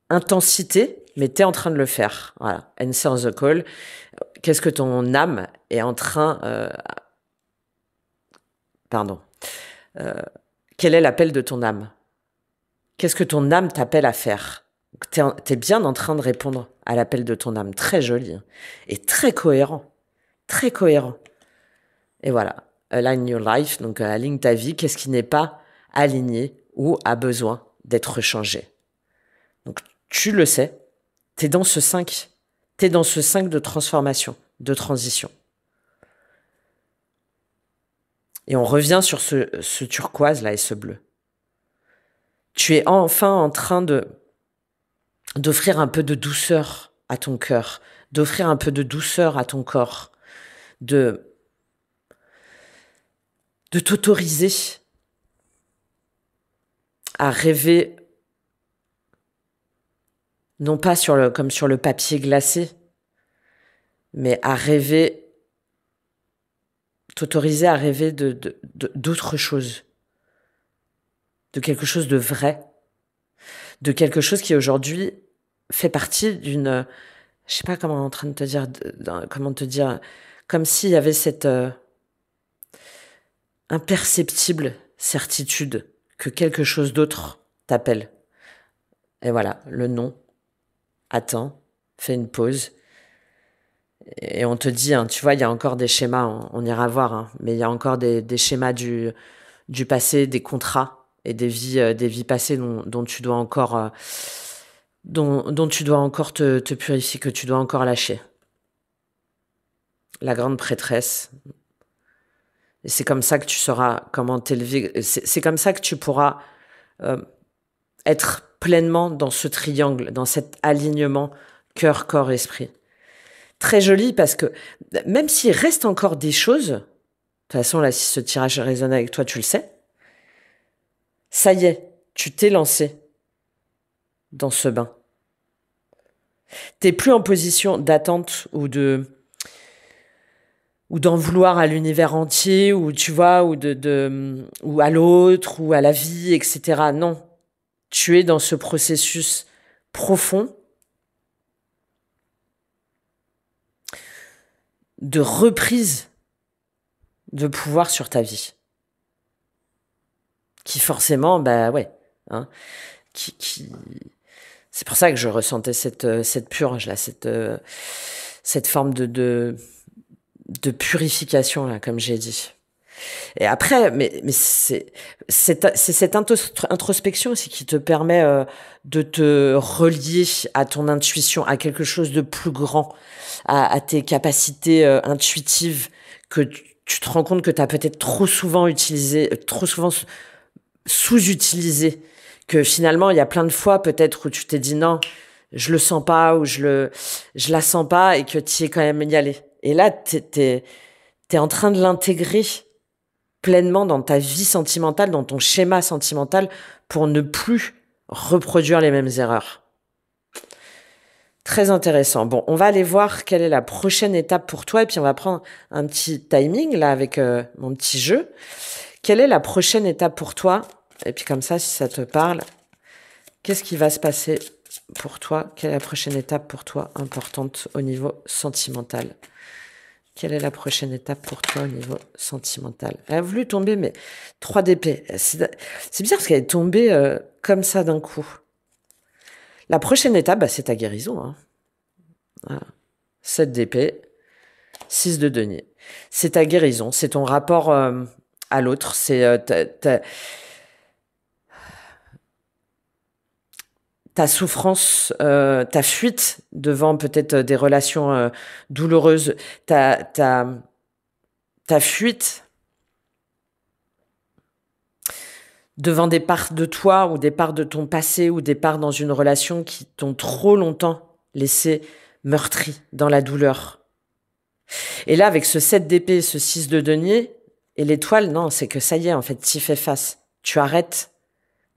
intensité, mais tu es en train de le faire. Voilà. Answer the call. Qu'est-ce que ton âme est en train... quel est l'appel de ton âme? Qu'est-ce que ton âme t'appelle à faire? T'es bien en train de répondre à l'appel de ton âme. Très joli. Hein. Et très cohérent. Très cohérent. Et voilà. Align your life. Donc, aligne ta vie. Qu'est-ce qui n'est pas aligné ou a besoin d'être changé? Donc, tu le sais. T'es dans ce 5. T'es dans ce 5 de transformation, de transition. Et on revient sur ce turquoise là et ce bleu. Tu es enfin en train d'offrir un peu de douceur à ton cœur, d'offrir un peu de douceur à ton corps, de t'autoriser à rêver, non pas comme sur le papier glacé, mais à rêver, t'autoriser à rêver d'autre chose, de quelque chose de vrai, de quelque chose qui aujourd'hui fait partie d'une, je sais pas comment en train de te dire, comment te dire, comme s'il y avait cette imperceptible certitude que quelque chose d'autre t'appelle. Et voilà, le non. Attends, fais une pause. Et on te dit, hein, tu vois, il y a encore des schémas, on ira voir, hein, mais il y a encore des schémas du passé, des contrats et des vies passées dont tu dois encore, dont tu dois encore te purifier, que tu dois encore lâcher. La grande prêtresse. Et c'est comme ça que tu sauras comment t'élever. C'est comme ça que tu pourras être pleinement dans ce triangle, dans cet alignement cœur, corps, esprit. Très joli parce que même s'il reste encore des choses, de toute façon là, si ce tirage résonne avec toi, tu le sais. Ça y est, tu t'es lancé dans ce bain. T'es plus en position d'attente ou d'en vouloir à l'univers entier, ou tu vois, ou à l'autre, ou à la vie, etc. Non. Tu es dans ce processus profond de reprise de pouvoir sur ta vie. Qui forcément, bah ouais, hein, c'est pour ça que je ressentais cette purge là, cette forme de purification là, comme j'ai dit. Et après, mais c'est cette introspection aussi qui te permet de te relier à ton intuition, à quelque chose de plus grand, à tes capacités intuitives que tu te rends compte que tu as peut-être trop souvent sous-utilisé, que finalement il y a plein de fois peut-être où tu t'es dit non, je le sens pas, ou je la sens pas, et que tu y es quand même y allé. Et là, t'es en train de l'intégrer pleinement dans ta vie sentimentale, dans ton schéma sentimental, pour ne plus reproduire les mêmes erreurs. Très intéressant. Bon, on va aller voir quelle est la prochaine étape pour toi, et puis on va prendre un petit timing là avec mon petit jeu. Quelle est la prochaine étape pour toi? Et puis comme ça, si ça te parle, qu'est-ce qui va se passer pour toi? Quelle est la prochaine étape pour toi importante au niveau sentimental? Quelle est la prochaine étape pour toi au niveau sentimental? Elle a voulu tomber, mais 3 d'épée. C'est bizarre parce qu'elle est tombée comme ça d'un coup. La prochaine étape, bah, c'est ta guérison. Hein. Voilà. 7 d'épée, 6 de denier. C'est ta guérison, c'est ton rapport à l'autre, c'est ta souffrance, ta fuite devant peut-être des relations douloureuses, ta fuite devant des parts de toi ou des parts de ton passé ou des parts dans une relation qui t'ont trop longtemps laissé meurtri dans la douleur. Et là, avec ce 7 d'épée, ce 6 de denier et l'étoile, non, c'est que ça y est, en fait, t'y fais face. Tu arrêtes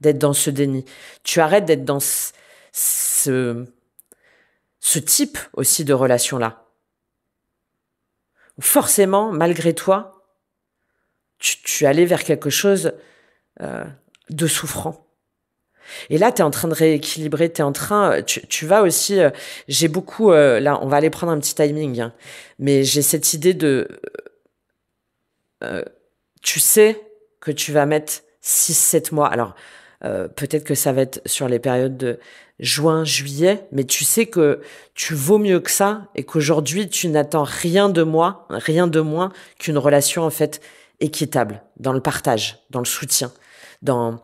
d'être dans ce déni. Tu arrêtes d'être dans ce type aussi de relation-là. Forcément, malgré toi, tu allais vers quelque chose de souffrant. Et là, tu es en train de rééquilibrer, tu vas aussi, j'ai beaucoup, là, on va aller prendre un petit timing, hein, mais j'ai cette idée tu sais que tu vas mettre 6-7 mois. Alors, peut-être que ça va être sur les périodes de juin, juillet, mais tu sais que tu vaux mieux que ça et qu'aujourd'hui, tu n'attends rien de moins qu'une relation, en fait, équitable, dans le partage, dans le soutien, dans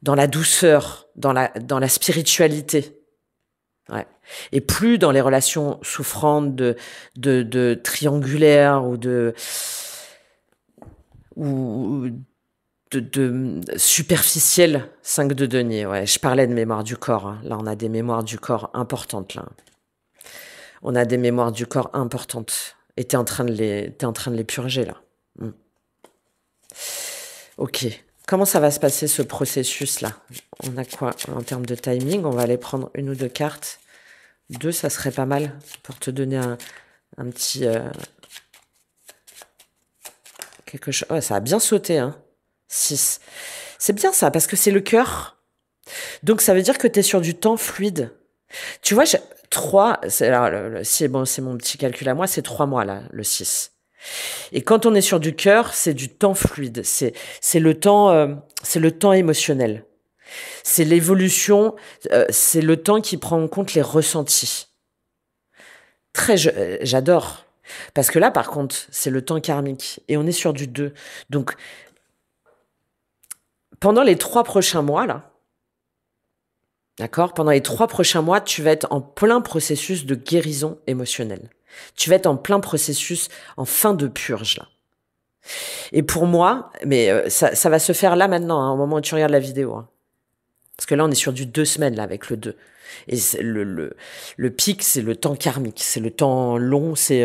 la douceur, dans la spiritualité. Ouais. Et plus dans les relations souffrantes de triangulaires ou de superficielles 5 de denier. Ouais, je parlais de mémoire du corps. Hein. Là, on a des mémoires du corps importantes. Là, on a des mémoires du corps importantes. Et t'es en train de les purger là. Ok. Comment ça va se passer ce processus-là? On a quoi en termes de timing? On va aller prendre une ou deux cartes. 2, ça serait pas mal pour te donner un petit... quelque chose... Ouais, ça a bien sauté, hein. 6. C'est bien ça, parce que c'est le cœur. Donc ça veut dire que tu es sur du temps fluide. Tu vois, 3... c'est bon, c'est mon petit calcul à moi, c'est 3 mois, là, le 6. Et quand on est sur du cœur, c'est du temps fluide. C'est le temps émotionnel. C'est l'évolution, c'est le temps qui prend en compte les ressentis. J'adore. Parce que là, par contre, c'est le temps karmique. Et on est sur du 2. Donc, pendant les 3 prochains mois, là, d'accord? Pendant les 3 prochains mois, tu vas être en plein processus de guérison émotionnelle. Tu vas être en plein processus, en fin de purge, là. Et pour moi, mais ça va se faire là maintenant, hein, au moment où tu regardes la vidéo. Hein. Parce que là, on est sur du 2 semaines, là, avec le 2. Et le pic, c'est le temps karmique. C'est le temps long, c'est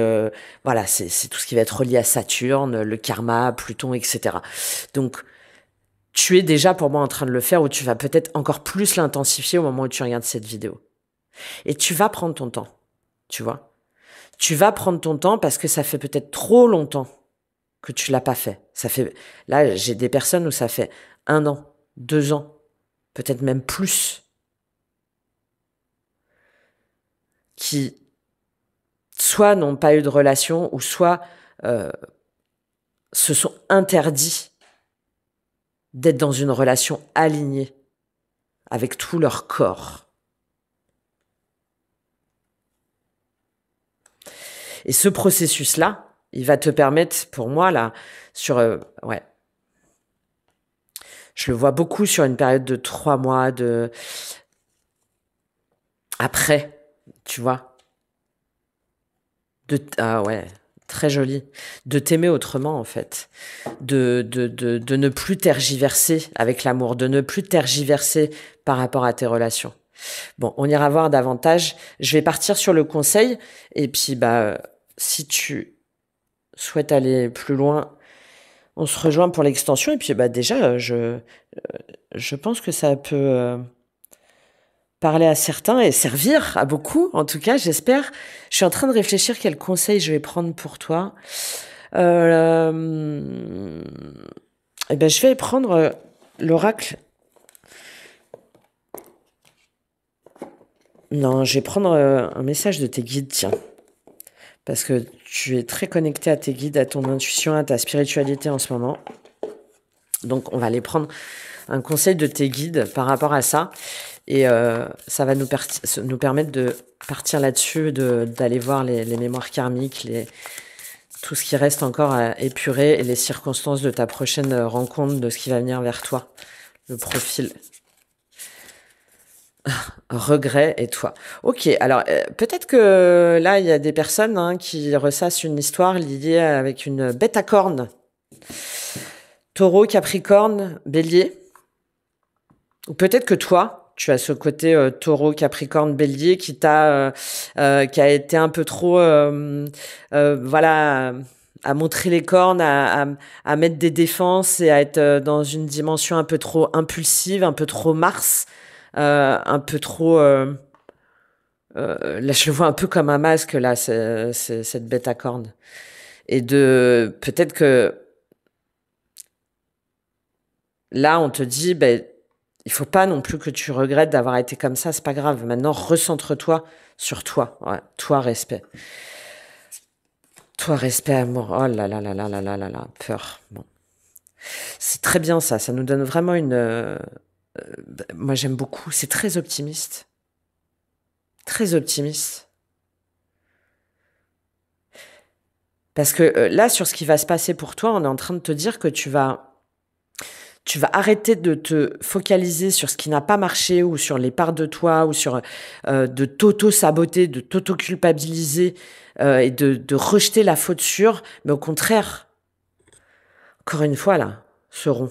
voilà, c'est tout ce qui va être relié à Saturne, le karma, Pluton, etc. Donc, tu es déjà pour moi en train de le faire, ou tu vas peut-être encore plus l'intensifier au moment où tu regardes cette vidéo. Et tu vas prendre ton temps, tu vois. Tu vas prendre ton temps parce que ça fait peut-être trop longtemps que tu l'as pas fait. Là, j'ai des personnes où ça fait 1 an, 2 ans, peut-être même plus, qui soit n'ont pas eu de relation, ou soit se sont interdits d'être dans une relation alignée avec tout leur corps. Et ce processus-là, il va te permettre, pour moi, là, ouais, je le vois beaucoup sur une période de 3 mois, après, tu vois. Ah ouais, très joli. De t'aimer autrement, en fait. De ne plus tergiverser avec l'amour, de ne plus tergiverser par rapport à tes relations. Bon, on ira voir davantage. Je vais partir sur le conseil. Et puis, si tu souhaites aller plus loin, on se rejoint pour l'extension. Et puis, déjà, je pense que ça peut parler à certains et servir à beaucoup. En tout cas, j'espère. Je suis en train de réfléchir quel conseil je vais prendre pour toi. Je vais prendre l'oracle. Non, je vais prendre un message de tes guides, tiens. Parce que tu es très connecté à tes guides, à ton intuition, à ta spiritualité en ce moment. Donc, on va aller prendre un conseil de tes guides par rapport à ça. Et ça va nous permettre de partir là-dessus, d'aller voir les mémoires karmiques, tout ce qui reste encore à épurer et les circonstances de ta prochaine rencontre, de ce qui va venir vers toi. Le profil. Regret et toi. Ok, alors peut-être que là, il y a des personnes qui ressassent une histoire liée avec une bête à cornes. Taureau, Capricorne, Bélier. Ou peut-être que toi, tu as ce côté taureau, capricorne, bélier qui a été un peu trop, voilà, à montrer les cornes, à mettre des défenses et à être dans une dimension un peu trop impulsive, un peu trop Mars, un peu trop. Là, je le vois un peu comme un masque là, cette bête à cornes. Et de peut-être que là, on te dit, ben, il faut pas non plus que tu regrettes d'avoir été comme ça, c'est pas grave. Maintenant, recentre-toi sur toi. Ouais. Toi, respect. Toi, respect, amour. Oh là là là là là là là là, peur. Bon. C'est très bien ça, ça nous donne vraiment une... moi, j'aime beaucoup. C'est très optimiste. Très optimiste. Parce que là, sur ce qui va se passer pour toi, on est en train de te dire que tu vas arrêter de te focaliser sur ce qui n'a pas marché ou sur les parts de toi ou sur de t'auto-saboter, de t'auto-culpabiliser et de rejeter la faute sur, mais au contraire, encore une fois là, seront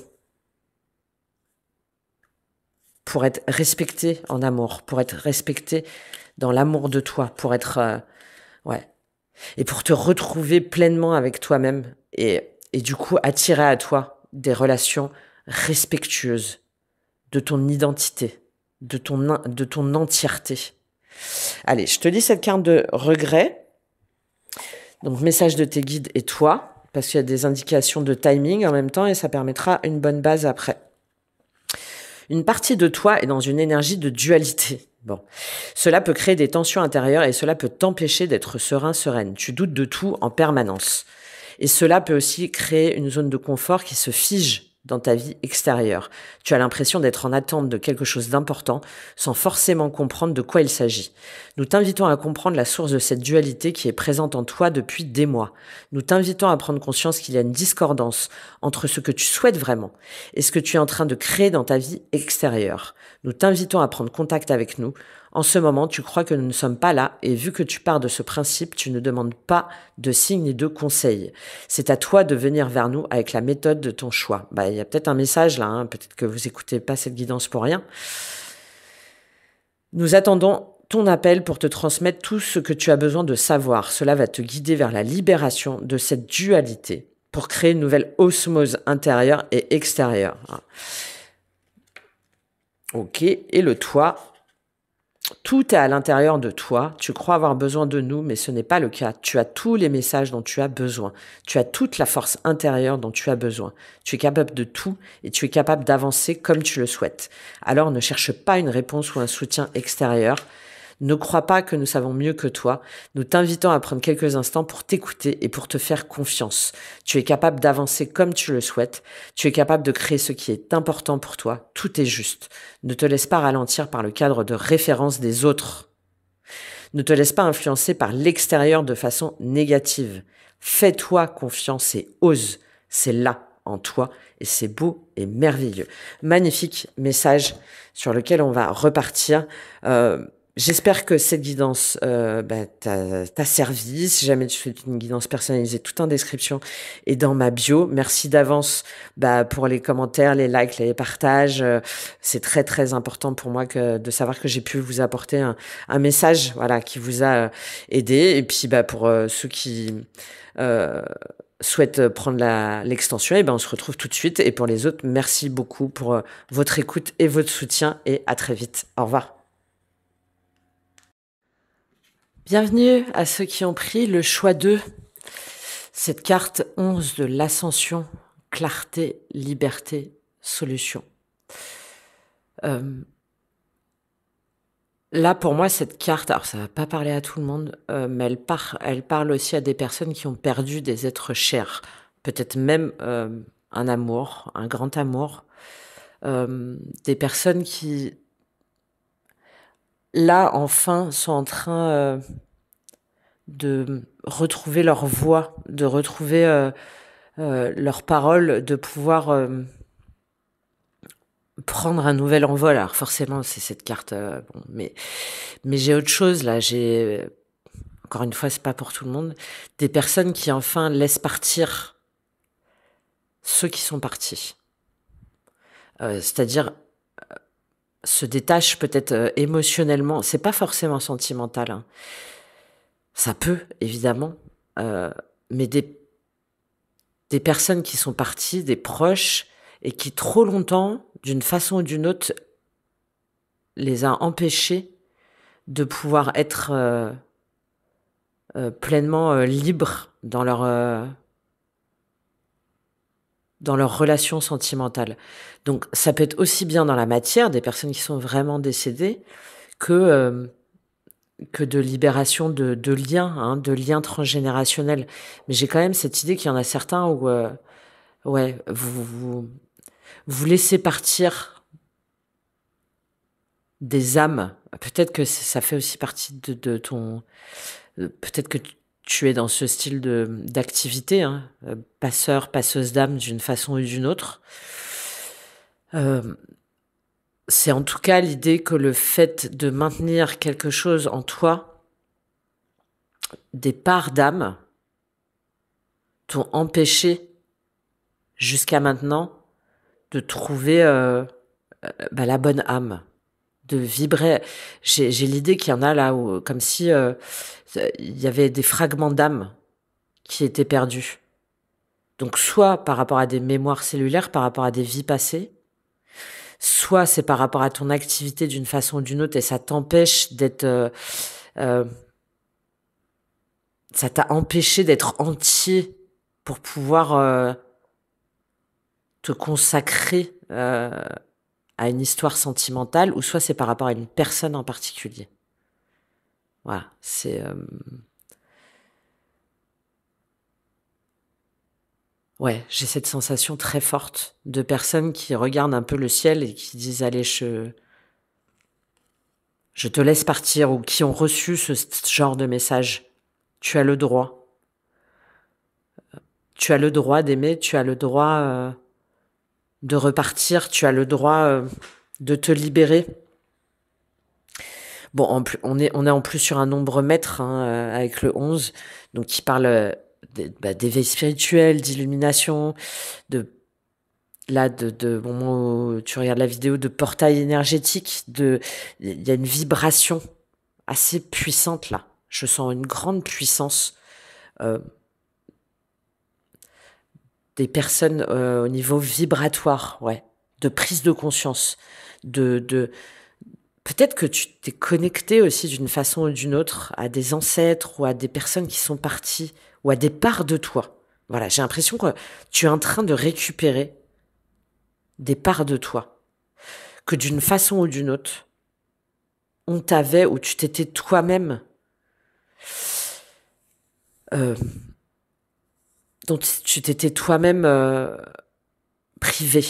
pour être respecté en amour, pour être respecté dans l'amour de toi, pour être ouais, et pour te retrouver pleinement avec toi-même et du coup attirer à toi des relations respectueuses de ton identité, de ton entièreté. Allez, je te lis cette carte de regret. Donc, message de tes guides et toi, parce qu'il y a des indications de timing en même temps et ça permettra une bonne base après. Une partie de toi est dans une énergie de dualité. Bon, cela peut créer des tensions intérieures et cela peut t'empêcher d'être serein, sereine. Tu doutes de tout en permanence. Et cela peut aussi créer une zone de confort qui se fige dans ta vie extérieure. Tu as l'impression d'être en attente de quelque chose d'important sans forcément comprendre de quoi il s'agit. Nous t'invitons à comprendre la source de cette dualité qui est présente en toi depuis des mois. Nous t'invitons à prendre conscience qu'il y a une discordance entre ce que tu souhaites vraiment et ce que tu es en train de créer dans ta vie extérieure. Nous t'invitons à prendre contact avec nous. En ce moment, tu crois que nous ne sommes pas là et vu que tu pars de ce principe, tu ne demandes pas de signes ni de conseils. C'est à toi de venir vers nous avec la méthode de ton choix. Bah, il y a peut-être un message là, hein. Peut-être que vous écoutez pas cette guidance pour rien. Nous attendons ton appel pour te transmettre tout ce que tu as besoin de savoir. Cela va te guider vers la libération de cette dualité pour créer une nouvelle osmose intérieure et extérieure. Ok, et le toi. Tout est à l'intérieur de toi. Tu crois avoir besoin de nous, mais ce n'est pas le cas. Tu as tous les messages dont tu as besoin. Tu as toute la force intérieure dont tu as besoin. Tu es capable de tout et tu es capable d'avancer comme tu le souhaites. Alors ne cherche pas une réponse ou un soutien extérieur. Ne crois pas que nous savons mieux que toi. Nous t'invitons à prendre quelques instants pour t'écouter et pour te faire confiance. Tu es capable d'avancer comme tu le souhaites. Tu es capable de créer ce qui est important pour toi. Tout est juste. Ne te laisse pas ralentir par le cadre de référence des autres. Ne te laisse pas influencer par l'extérieur de façon négative. Fais-toi confiance et ose. C'est là, en toi, et c'est beau et merveilleux. Magnifique message sur lequel on va repartir. J'espère que cette guidance t'a servi. Si jamais tu souhaites une guidance personnalisée, tout en description et dans ma bio. Merci d'avance pour les commentaires, les likes, les partages. C'est très très important pour moi de savoir que j'ai pu vous apporter un message voilà, qui vous a aidé. Et puis pour ceux qui souhaitent prendre l'extension, on se retrouve tout de suite. Et pour les autres, merci beaucoup pour votre écoute et votre soutien. Et à très vite. Au revoir. Bienvenue à ceux qui ont pris le choix d'eux. Cette carte 11 de l'ascension, clarté, liberté, solution. Là, pour moi, cette carte, alors ça va pas parler à tout le monde, mais elle parle aussi à des personnes qui ont perdu des êtres chers. Peut-être même un amour, un grand amour. Des personnes qui, là, enfin, sont en train de retrouver leur voix, de retrouver leurs paroles, de pouvoir prendre un nouvel envol. Alors forcément, c'est cette carte, mais j'ai autre chose là. J'ai encore une fois, c'est pas pour tout le monde. Des personnes qui enfin laissent partir ceux qui sont partis. C'est-à-dire se détachent peut-être émotionnellement. C'est pas forcément sentimental, hein. Ça peut, évidemment, mais des personnes qui sont parties, des proches, et qui trop longtemps, d'une façon ou d'une autre, les a empêchés de pouvoir être pleinement libres dans leur relation sentimentale. Donc ça peut être aussi bien dans la matière, des personnes qui sont vraiment décédées, que de libération de liens, hein, de liens transgénérationnels. Mais j'ai quand même cette idée qu'il y en a certains où, ouais, vous laissez partir des âmes. Peut-être que ça fait aussi partie de ton... peut-être que tu es dans ce style d'activité, hein, passeur, passeuse d'âme d'une façon ou d'une autre. C'est en tout cas l'idée que le fait de maintenir quelque chose en toi, des parts d'âme, t'ont empêché jusqu'à maintenant de trouver la bonne âme, de vibrer. J'ai l'idée qu'il y en a là où, comme si il y avait des fragments d'âme qui étaient perdus. Donc soit par rapport à des mémoires cellulaires, par rapport à des vies passées, soit c'est par rapport à ton activité d'une façon ou d'une autre et ça t'empêche d'être... ça t'a empêché d'être entier pour pouvoir te consacrer à une histoire sentimentale, ou soit c'est par rapport à une personne en particulier. Voilà, c'est... Ouais, j'ai cette sensation très forte de personnes qui regardent un peu le ciel et qui disent « Allez, je te laisse partir » ou qui ont reçu ce genre de message. Tu as le droit. Tu as le droit d'aimer, tu as le droit de repartir, tu as le droit de te libérer. Bon, on est en plus sur un nombre maître, hein, avec le 11, donc qui parle d'éveil spirituel, d'illumination, de moment où tu regardes la vidéo, de portail énergétique, il y a une vibration assez puissante là. Je sens une grande puissance des personnes au niveau vibratoire, ouais, de prise de conscience, peut-être que tu t'es connecté aussi d'une façon ou d'une autre à des ancêtres ou à des personnes qui sont parties ou à des parts de toi. Voilà, j'ai l'impression que tu es en train de récupérer des parts de toi, que d'une façon ou d'une autre, on t'avait ou tu t'étais toi-même dont tu t'étais toi-même privé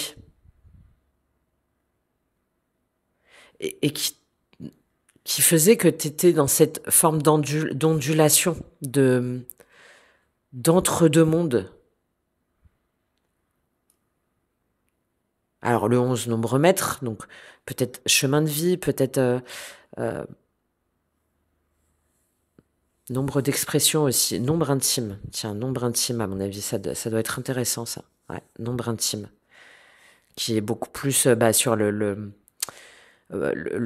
et qui faisait que tu étais dans cette forme d'ondulation, d'entre-deux mondes. Alors le 11 nombre maître, donc peut-être chemin de vie, peut-être nombre d'expression aussi, nombre intime. Tiens, nombre intime, à mon avis, ça doit être intéressant, ça. Ouais, nombre intime. Qui est beaucoup plus sur le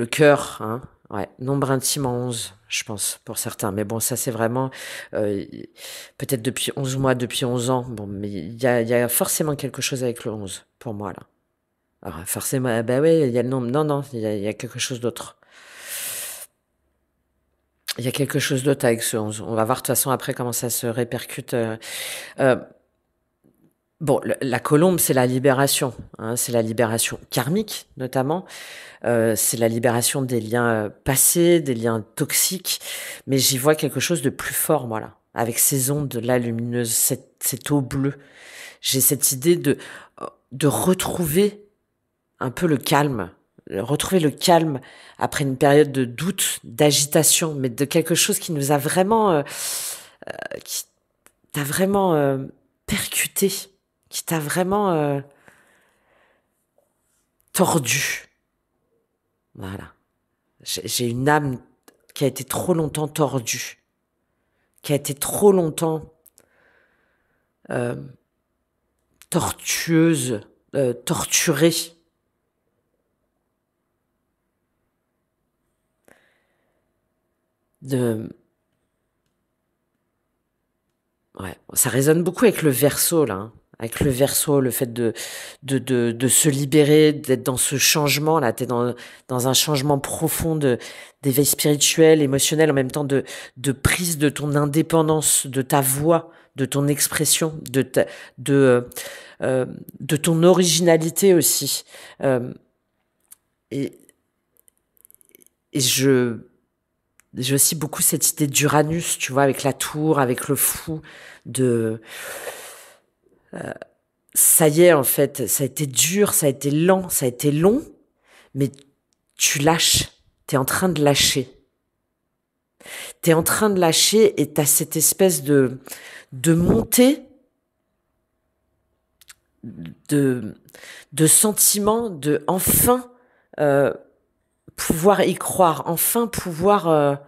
cœur, hein. Ouais, nombre intime en 11, je pense, pour certains. Mais bon, ça, c'est vraiment peut-être depuis 11 mois, depuis 11 ans. Bon, mais il y a forcément quelque chose avec le 11, pour moi, là. Alors, forcément, oui, il y a le nombre. Non, il y a quelque chose d'autre. Il y a quelque chose d'autre avec ce 11. On va voir de toute façon après comment ça se répercute. Bon, la colombe, c'est la libération, hein, c'est la libération karmique notamment, c'est la libération des liens passés, des liens toxiques, mais j'y vois quelque chose de plus fort, voilà, avec ces ondes-là lumineuses, cette eau bleue. J'ai cette idée de retrouver un peu le calme, retrouver le calme après une période de doute, d'agitation, mais de quelque chose qui nous a vraiment, qui t'a vraiment percuté, qui t'a vraiment tordu. Voilà. J'ai une âme qui a été trop longtemps tordue, qui a été trop longtemps tortueuse, torturée. de ouais, ça résonne beaucoup avec le Verseau là, hein. Avec le Verseau, le fait de se libérer, d'être dans ce changement là, t'es dans un changement profond d'éveil spirituel, émotionnel, en même temps de prise de ton indépendance, de ta voix, de ton expression, de de ton originalité aussi. Euh, et et j'ai aussi beaucoup cette idée d'Uranus, tu vois, avec la tour, avec le fou, de ça y est, en fait, ça a été dur, ça a été lent, ça a été long, mais tu lâches, t'es en train de lâcher. T'es en train de lâcher et t'as cette espèce de montée de, de sentiment de enfin euh, pouvoir y croire, enfin pouvoir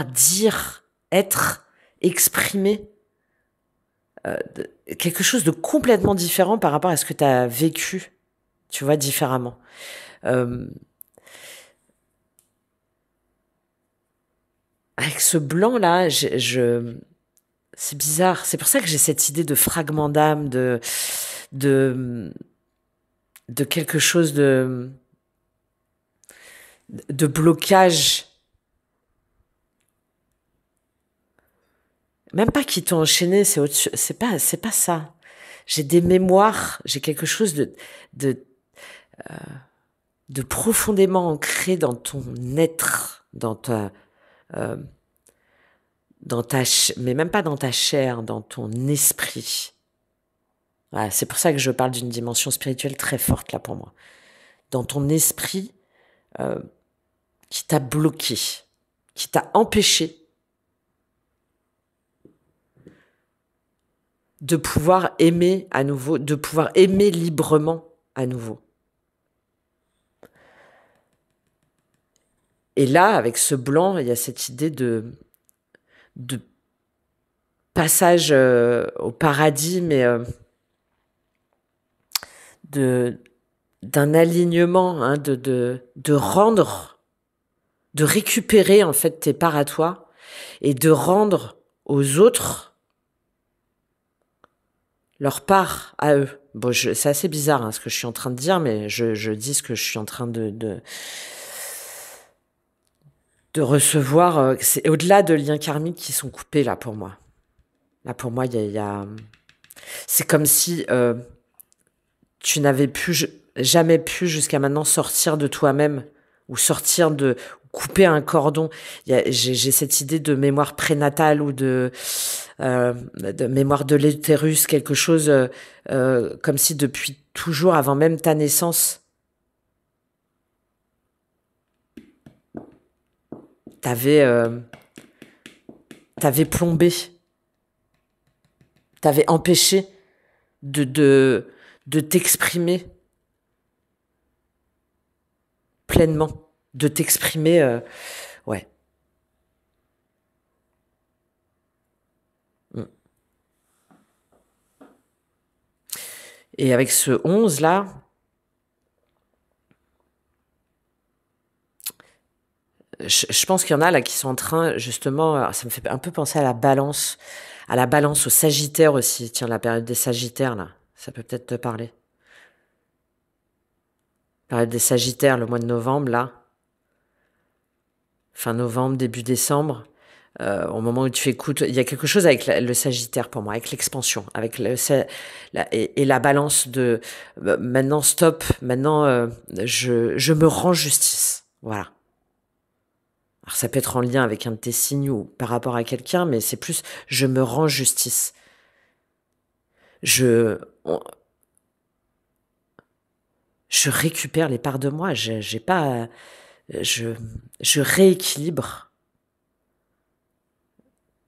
dire, être, exprimer quelque chose de complètement différent par rapport à ce que tu as vécu, tu vois, différemment. Euh, avec ce blanc-là, c'est bizarre. C'est pour ça que j'ai cette idée de fragment d'âme, de, de quelque chose de blocage. Même pas qui t'ont enchaîné, c'est pas ça. J'ai des mémoires, j'ai quelque chose de, de profondément ancré dans ton être, euh, mais même pas dans ta chair, dans ton esprit. Voilà, c'est pour ça que je parle d'une dimension spirituelle très forte là pour moi. Dans ton esprit qui t'a bloqué, qui t'a empêché de pouvoir aimer à nouveau, de pouvoir aimer librement à nouveau. Et là, avec ce blanc, il y a cette idée de passage au paradis, mais de d'un alignement, hein, de rendre, de récupérer en fait tes parts à toi et de rendre aux autres leur part à eux. Bon, c'est assez bizarre hein, ce que je suis en train de dire, mais je dis ce que je suis en train de recevoir. C'est au-delà de liens karmiques qui sont coupés là pour moi. Là pour moi, il y a c'est comme si tu n'avais jamais pu jusqu'à maintenant sortir de toi-même ou sortir couper un cordon. J'ai cette idée de mémoire prénatale ou de mémoire de l'utérus, quelque chose comme si depuis toujours, avant même ta naissance, t'avais t'avais plombé, t'avais empêché de de t'exprimer pleinement, de t'exprimer ouais. Mm. Et avec ce 11 là, je pense qu'il y en a là qui sont en train, justement, alors ça me fait un peu penser à la balance, au Sagittaire aussi. Tiens, la période des Sagittaires, là, ça peut peut-être te parler. Période des Sagittaires, le mois de novembre, là, fin novembre, début décembre, au moment où tu écoutes, il y a quelque chose avec le Sagittaire pour moi, avec l'expansion, avec et la balance de maintenant stop, maintenant je me rends justice. Voilà. Alors ça peut être en lien avec un de tes signes ou par rapport à quelqu'un, mais c'est plus je me rends justice. Je, on- je récupère les parts de moi. J'ai pas, je, je rééquilibre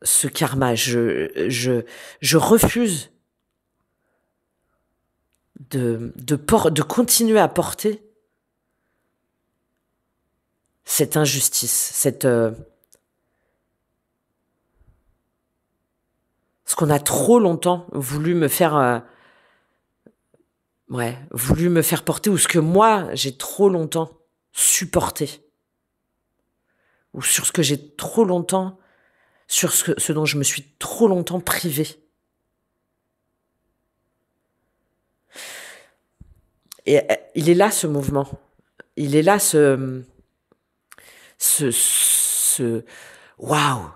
ce karma. Je refuse de continuer à porter cette injustice, ce qu'on a trop longtemps voulu me faire ouais, voulu me faire porter, ou ce que moi, j'ai trop longtemps supporté, ou sur ce que j'ai trop longtemps, sur ce dont je me suis trop longtemps privée. Et il est là, ce mouvement. Il est là, ce, waouh!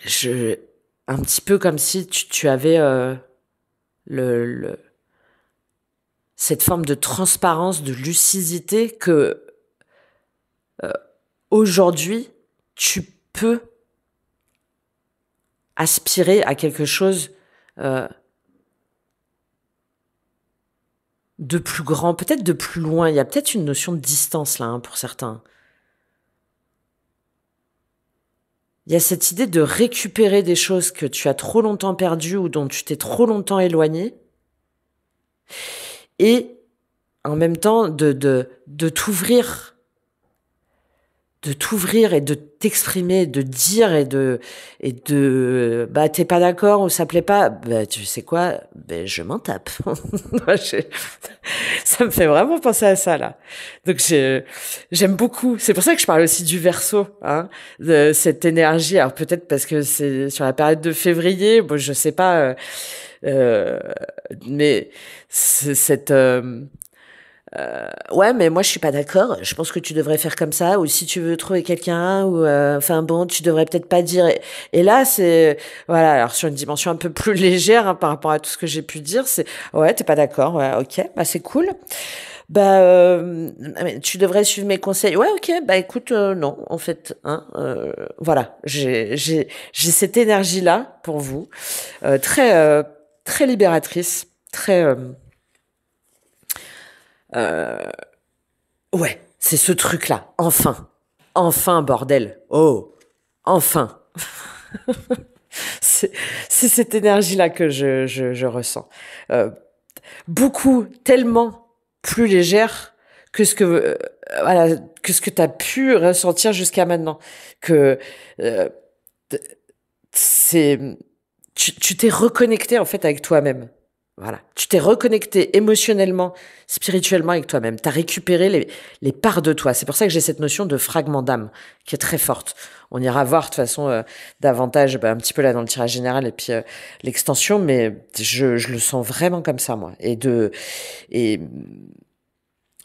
Je, un petit peu comme si tu avais le, cette forme de transparence, de lucidité que aujourd'hui tu peux aspirer à quelque chose euh, de plus grand, peut-être de plus loin. Il y a peut-être une notion de distance là, hein, pour certains. Il y a cette idée de récupérer des choses que tu as trop longtemps perdues ou dont tu t'es trop longtemps éloigné, et en même temps de t'ouvrir, et de t'exprimer, de dire bah t'es pas d'accord ou ça plaît pas, bah tu sais quoi, bah je m'en tape. Ça me fait vraiment penser à ça là. Donc j'aime beaucoup. C'est pour ça que je parle aussi du Verseau, hein, de cette énergie. Alors peut-être parce que c'est sur la période de février, bon je sais pas, euh, mais cette ouais, mais moi je suis pas d'accord. Je pense que tu devrais faire comme ça, ou si tu veux trouver quelqu'un, ou enfin bon, tu devrais peut-être pas dire. Et là, c'est voilà. Alors sur une dimension un peu plus légère, hein, par rapport à tout ce que j'ai pu dire, c'est ouais, t'es pas d'accord, ouais, ok, bah c'est cool. Bah, mais tu devrais suivre mes conseils. Ouais, ok, bah écoute, non, en fait, hein, voilà, j'ai cette énergie là pour vous, très très libératrice, très ouais, c'est ce truc-là. Enfin. Enfin, bordel. Oh. Enfin. C'est c'est cette énergie-là que je ressens. Euh, Beaucoup, tellement plus légère que ce que, voilà, que ce que t'as pu ressentir jusqu'à maintenant. Que, euh, c'est, tu t'es reconnecté, en fait, avec toi-même. Voilà. Tu t'es reconnecté émotionnellement, spirituellement avec toi-même. Tu as récupéré les parts de toi. C'est pour ça que j'ai cette notion de fragment d'âme qui est très forte. On ira voir de toute façon davantage, bah, un petit peu là dans le tirage général et puis l'extension, mais je le sens vraiment comme ça, moi. Et,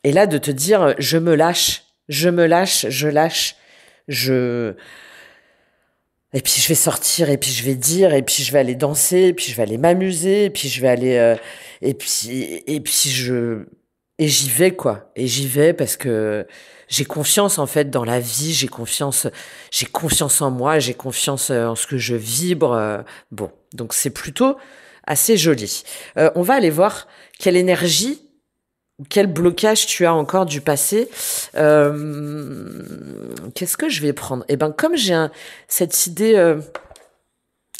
et là, de te dire, je me lâche, je lâche, je... Et puis je vais sortir, et puis je vais dire, et puis je vais aller danser, et puis je vais aller m'amuser, et puis je vais aller, et j'y vais quoi. Et j'y vais parce que j'ai confiance en fait dans la vie, j'ai confiance en moi, j'ai confiance en ce que je vibre. Bon, donc c'est plutôt assez joli. On va aller voir quelle énergie quel blocage tu as encore du passé. Qu'est-ce que je vais prendre? Eh ben, comme cette idée,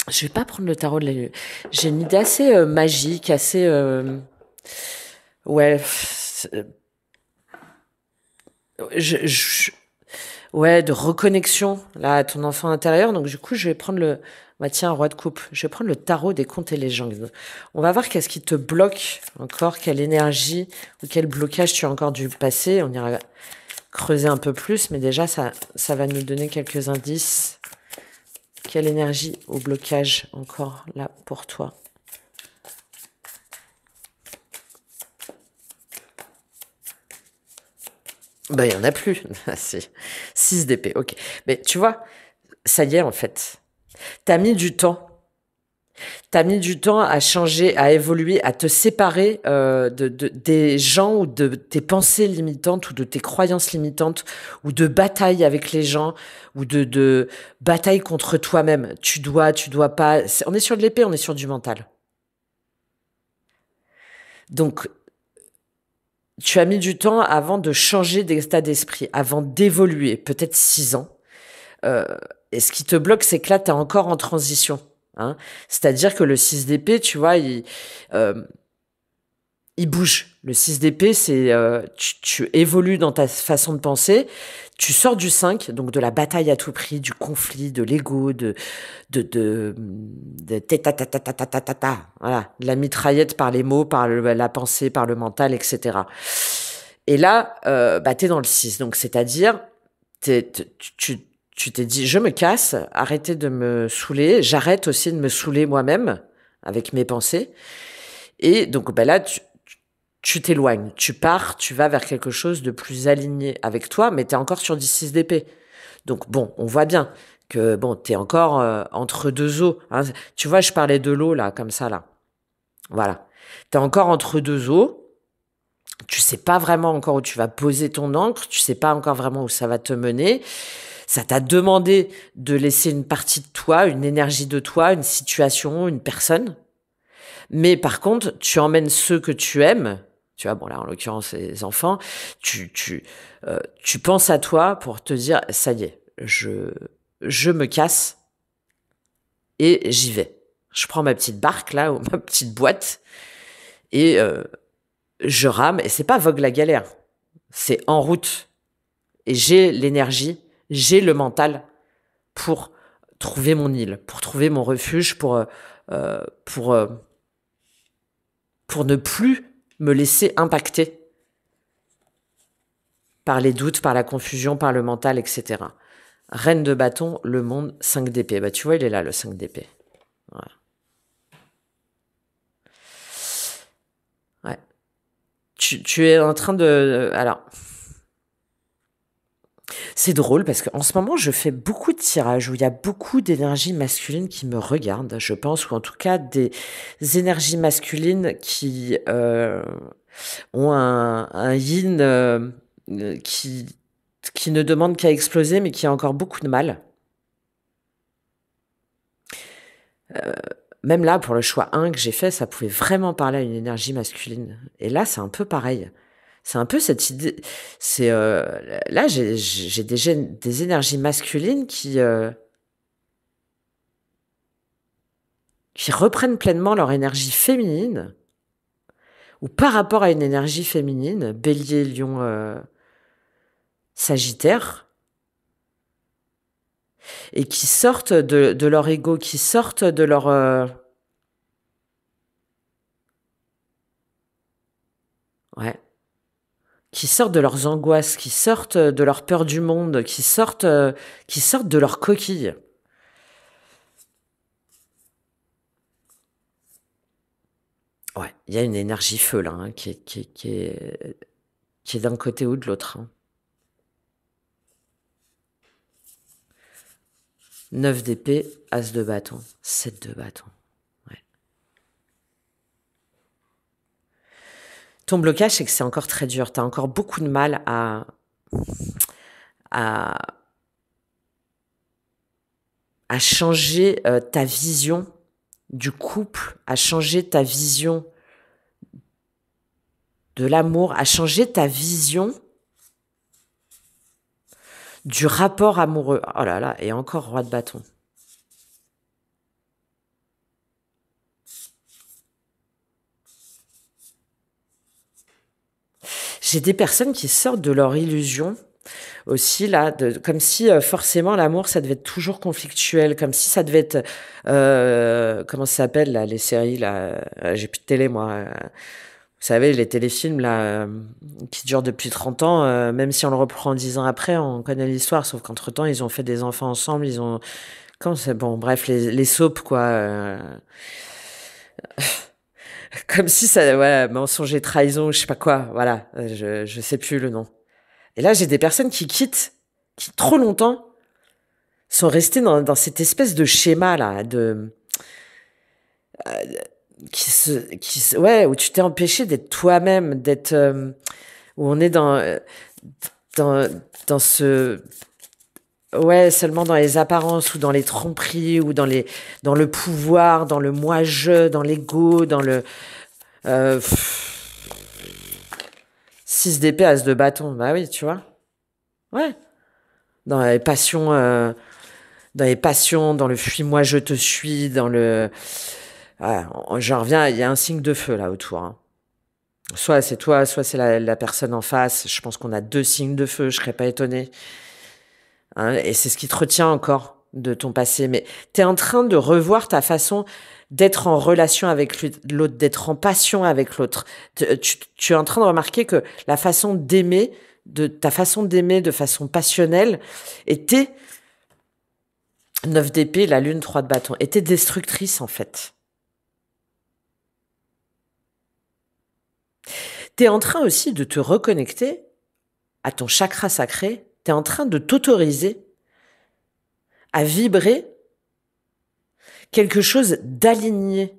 je vais pas prendre le tarot de la lune. J'ai une idée assez magique, assez, ouais, je, ouais, de reconnexion là à ton enfant intérieur. Donc du coup, je vais prendre bah tiens, roi de coupe. Je vais prendre le tarot des contes et légendes. On va voir qu'est-ce qui te bloque encore, quelle énergie ou quel blocage tu as encore du passé. On ira creuser un peu plus, mais déjà ça va nous donner quelques indices. Quelle énergie ou blocage encore là pour toi? Ben, il y en a plus. C'est 6 d'épée. OK. Mais tu vois, ça y est en fait. T'as mis du temps. T'as mis du temps à changer, à évoluer, à te séparer des gens ou de tes pensées limitantes ou de tes croyances limitantes ou de bataille avec les gens ou de bataille contre toi-même. Tu dois pas. On est sur de l'épée, on est sur du mental. Donc, tu as mis du temps avant de changer d'état d'esprit, avant d'évoluer, peut-être 6 ans. Euh, et ce qui te bloque, c'est que là, tu es encore en transition. Hein. C'est-à-dire que le 6 d'épée, tu vois, euh, il bouge. Le 6 d'épée, c'est tu évolues dans ta façon de penser, tu sors du 5, donc de la bataille à tout prix, du conflit, de l'ego, voilà, de la mitraillette par les mots, par la pensée, par le mental, etc. Et là, t'es dans le 6, donc c'est-à-dire, tu t'es dit, je me casse, arrêtez de me saouler, j'arrête aussi de me saouler moi-même avec mes pensées. Et donc là, tu t'éloignes, tu pars, tu vas vers quelque chose de plus aligné avec toi, mais t'es encore sur du 6 d'épée. Donc bon, on voit bien que bon, t'es encore entre deux eaux. Hein. Tu vois, je parlais de l'eau là, comme ça là. Voilà. T'es encore entre deux eaux. Tu sais pas vraiment encore où tu vas poser ton encre. Tu sais pas encore vraiment où ça va te mener. Ça t'a demandé de laisser une partie de toi, une énergie de toi, une situation, une personne. Mais par contre, tu emmènes ceux que tu aimes. Tu vois, bon là, en l'occurrence, les enfants. Tu penses à toi pour te dire, ça y est, je me casse et j'y vais. Je prends ma petite barque là, ou ma petite boîte, et je rame. Et c'est pas vogue la galère, c'est en route. Et j'ai l'énergie, j'ai le mental pour trouver mon île, pour trouver mon refuge, pour ne plus me laisser impacter par les doutes, par la confusion, par le mental, etc. Reine de bâton, le monde, 5 d'épée. Bah, tu vois, il est là, le 5 d'épée. Ouais. Ouais. Tu es en train de... Alors, c'est drôle parce qu'en ce moment, je fais beaucoup de tirages où il y a beaucoup d'énergie masculine qui me regardent, je pense, ou en tout cas des énergies masculines qui ont un yin qui ne demande qu'à exploser, mais qui a encore beaucoup de mal. Même là, pour le choix 1 que j'ai fait, ça pouvait vraiment parler à une énergie masculine. Et là, c'est un peu pareil. C'est un peu cette idée. C'est là, j'ai des énergies masculines qui reprennent pleinement leur énergie féminine, ou par rapport à une énergie féminine, Bélier, Lion, Sagittaire, et qui sortent de leur ego, qui sortent de leur ouais, qui sortent de leurs angoisses, qui sortent de leur peur du monde, qui sortent de leur coquille. Ouais, il y a une énergie feu là, hein, qui est d'un côté ou de l'autre. Hein. 9 d'épée, As de bâton, 7 de bâton. Ouais. Ton blocage, c'est que c'est encore très dur. Tu as encore beaucoup de mal à, à changer ta vision du couple, à changer ta vision de l'amour, à changer ta vision du rapport amoureux. Oh là là, et encore roi de bâton. J'ai des personnes qui sortent de leur illusion aussi là, comme si forcément l'amour ça devait être toujours conflictuel, comme si ça devait être comment ça s'appelle là les séries là, j'ai plus de télé moi. Vous savez les téléfilms là qui durent depuis 30 ans, même si on le reprend 10 ans après, on connaît l'histoire, sauf qu'entre-temps ils ont fait des enfants ensemble, ils ont comment c'est bon bref les soaps quoi. Comme si ça ouais, mensonge et trahison, je sais pas quoi, voilà, je sais plus le nom. Et là, j'ai des personnes qui trop longtemps, sont restées dans cette espèce de schéma là, ouais, où tu t'es empêché d'être toi-même, où on est dans, dans ce, ouais, seulement dans les apparences ou dans les tromperies ou dans le pouvoir, dans le moi-je, dans l'ego, dans le, 6 d'épée, As de bâton, bah oui, tu vois. Ouais. Dans les passions, dans le fuis-moi, je te suis, dans le... Ouais, j'en reviens, il y a un signe de feu là autour. Hein. Soit c'est toi, soit c'est la personne en face. Je pense qu'on a 2 signes de feu, je serais pas étonnée, hein, et c'est ce qui te retient encore de ton passé. Mais tu es en train de revoir ta façon d'être en relation avec l'autre, d'être en passion avec l'autre. Tu es en train de remarquer que la façon d'aimer, ta façon d'aimer de façon passionnelle était 9 d'épée, la lune, 3 de bâton, était destructrice en fait. Tu es en train aussi de te reconnecter à ton chakra sacré. Tu es en train de t'autoriser à vibrer quelque chose d'aligné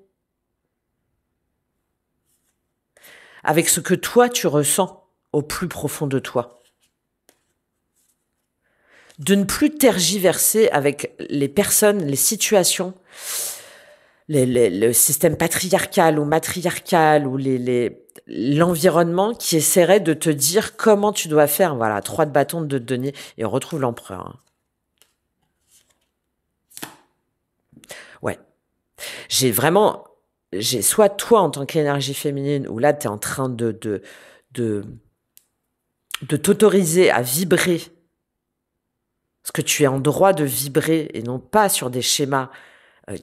avec ce que toi tu ressens au plus profond de toi. De ne plus tergiverser avec les personnes, les situations, le système patriarcal ou matriarcal ou l'environnement qui essaierait de te dire comment tu dois faire. Voilà, 3 de bâton de denier, et on retrouve l'empereur. Hein. Ouais. J'ai soit toi en tant qu'énergie féminine, où là, tu es en train de t'autoriser à vibrer ce que tu es en droit de vibrer, et non pas sur des schémas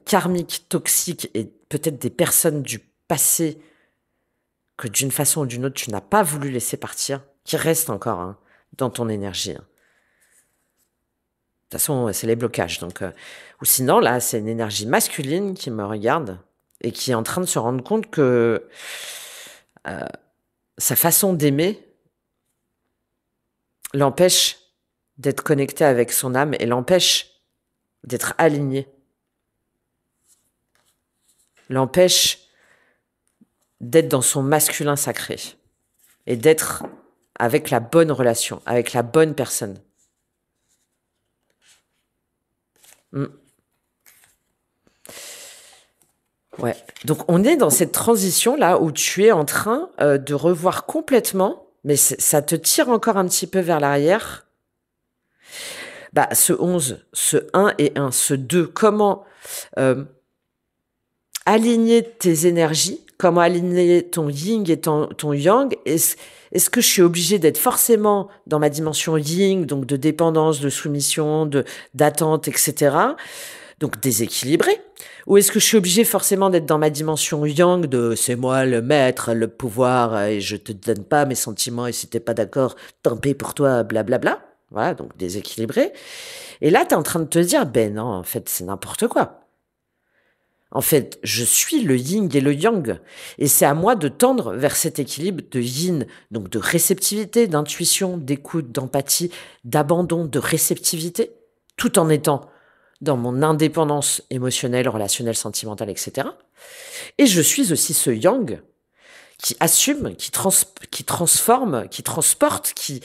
karmiques, toxiques, et peut-être des personnes du passé que d'une façon ou d'une autre, tu n'as pas voulu laisser partir, qui restent encore hein, dans ton énergie. Hein. De toute façon, c'est les blocages. Donc, ou sinon, là, c'est une énergie masculine qui me regarde et qui est en train de se rendre compte que sa façon d'aimer l'empêche d'être connecté avec son âme et l'empêche d'être aligné. L'empêche d'être dans son masculin sacré et d'être avec la bonne relation, avec la bonne personne. Ouais. Donc on est dans cette transition là où tu es en train de revoir complètement, mais ça te tire encore un petit peu vers l'arrière. Bah ce 11, ce 1 et 1, ce 2, comment aligner tes énergies, comment aligner ton yin et ton yang. Est-ce que je suis obligée d'être forcément dans ma dimension yin, donc de dépendance, de soumission, d'attente, etc., donc déséquilibré, ou est-ce que je suis obligée forcément d'être dans ma dimension yang, de c'est moi le maître, le pouvoir, et je te donne pas mes sentiments, et si t'es pas d'accord, tant pis pour toi, blablabla. Voilà, donc déséquilibré. Et là, t'es en train de te dire, ben non, en fait, c'est n'importe quoi. En fait, je suis le yin et le yang. Et c'est à moi de tendre vers cet équilibre de yin, donc de réceptivité, d'intuition, d'écoute, d'empathie, d'abandon, de réceptivité, tout en étant dans mon indépendance émotionnelle, relationnelle, sentimentale, etc. Et je suis aussi ce yang qui assume, qui transforme, qui transporte, qui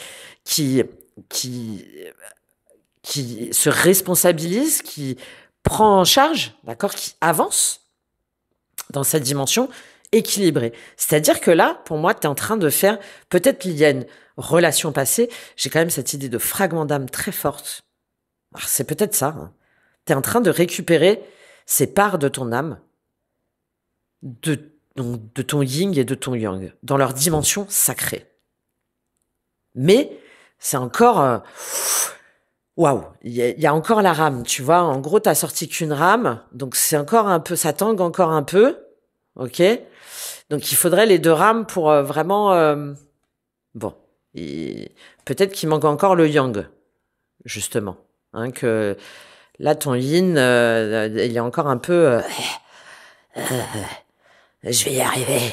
se responsabilise, qui prend en charge, d'accord, qui avance dans cette dimension équilibrée. C'est-à-dire que là, pour moi, tu es en train de faire, peut-être il y a une relation passée, j'ai quand même cette idée de fragment d'âme très forte. Alors, c'est peut-être ça. Hein. Tu es en train de récupérer ces parts de ton âme, de ton yin et de ton yang, dans leur dimension sacrée. Mais c'est encore... waouh, il y a encore la rame, tu vois. En gros, t'as sorti qu'une rame, donc c'est encore un peu, ça tangue encore un peu, ok. Donc il faudrait les 2 rames pour vraiment, bon, peut-être qu'il manque encore le yang, justement, hein, que là ton yin, il est encore un peu, je vais y arriver.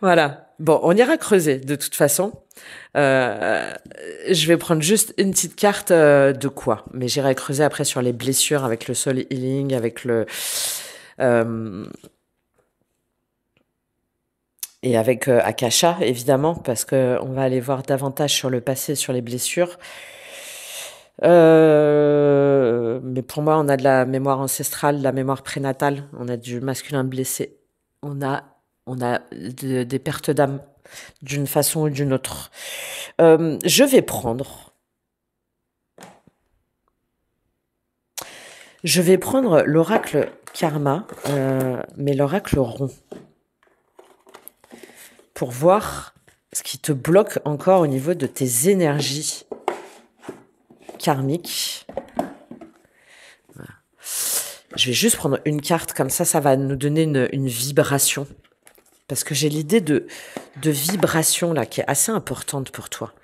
Voilà. Bon, on ira creuser de toute façon. Je vais prendre juste une petite carte de quoi. Mais j'irai creuser après sur les blessures avec le soul healing, avec le... et avec Akasha, évidemment, parce qu'on va aller voir davantage sur le passé, sur les blessures. Mais pour moi, on a de la mémoire ancestrale, de la mémoire prénatale, on a du masculin blessé, on a des pertes d'âme d'une façon ou d'une autre. Je vais prendre Je vais prendre l'oracle karma, mais l'oracle rond, pour voir ce qui te bloque encore au niveau de tes énergies karmiques. Voilà. Je vais juste prendre une carte, comme ça va nous donner une vibration. Parce que j'ai l'idée de vibration là qui est assez importante pour toi.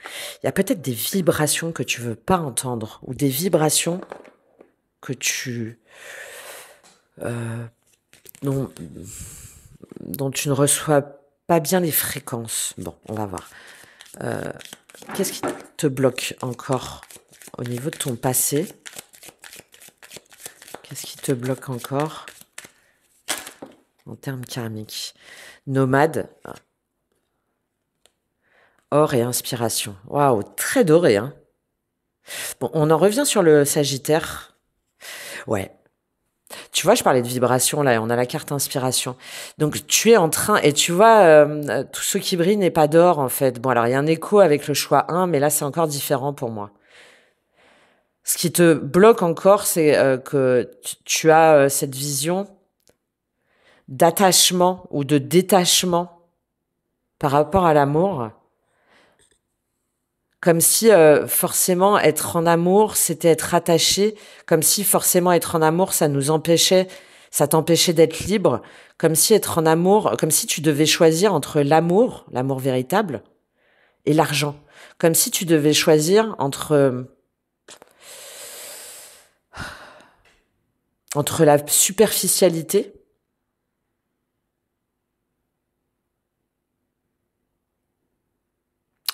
Il y a peut-être des vibrations que tu veux pas entendre, ou des vibrations que dont tu ne reçois pas bien les fréquences. Bon, on va voir. Qu'est-ce qui te bloque encore au niveau de ton passé? Qu'est-ce qui te bloque encore en termes karmiques? Nomade, or et inspiration. Waouh, très doré, hein. Bon, on en revient sur le Sagittaire. Ouais. Tu vois, je parlais de vibration, là, et on a la carte inspiration. Donc, tu es en train, et tu vois, tout ce qui brille n'est pas d'or, en fait. Bon, alors, il y a un écho avec le choix 1, mais là, c'est encore différent pour moi. Ce qui te bloque encore, c'est que tu as cette vision d'attachement ou de détachement par rapport à l'amour. Comme si forcément être en amour, c'était être attaché, comme si forcément être en amour, ça t'empêchait d'être libre, comme si être en amour, comme si tu devais choisir entre l'amour véritable, et l'argent. Comme si tu devais choisir entre la superficialité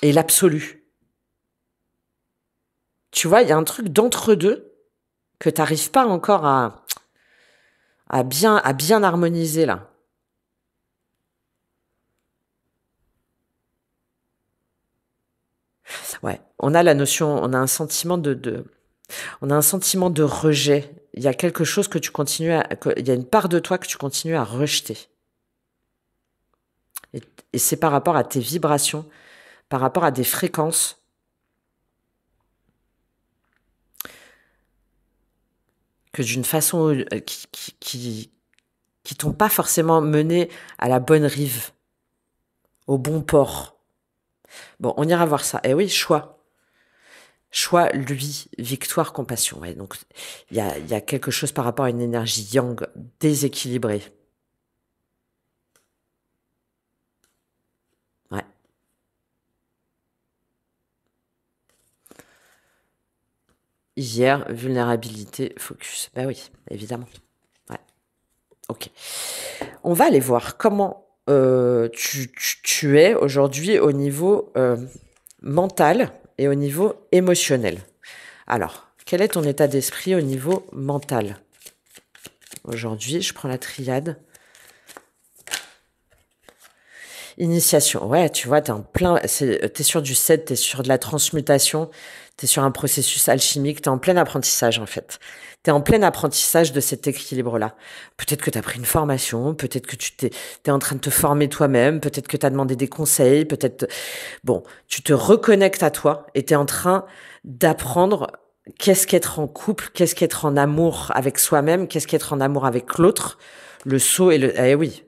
et l'absolu. Tu vois, il y a un truc d'entre-deux que tu n'arrives pas encore à bien harmoniser là. Ouais, on a un sentiment on a un sentiment de rejet. Il y a quelque chose que il y a une part de toi que tu continues à rejeter. Et c'est par rapport à tes vibrations, par rapport à des fréquences que d'une façon qui t'ont pas forcément mené à la bonne rive, au bon port. Bon, on ira voir ça. Eh oui, choix. Choix, lui, victoire, compassion. Ouais, donc, il y a quelque chose par rapport à une énergie yang déséquilibrée. Ouais. Hier, vulnérabilité, focus. Ben oui, évidemment. Ouais. Ok. On va aller voir comment tu es aujourd'hui au niveau mental et au niveau émotionnel. Alors, quel est ton état d'esprit au niveau mental? Aujourd'hui, je prends la triade. Initiation. Ouais, tu vois, t'es sur du 7, t'es sur de la transmutation, t'es sur un processus alchimique, t'es en plein apprentissage, en fait. T'es en plein apprentissage de cet équilibre-là. Peut-être que t'as pris une formation, peut-être que t'es en train de te former toi-même, peut-être que t'as demandé des conseils, bon, tu te reconnectes à toi et t'es en train d'apprendre qu'est-ce qu'être en couple, qu'est-ce qu'être en amour avec soi-même, qu'est-ce qu'être en amour avec l'autre, le saut eh oui,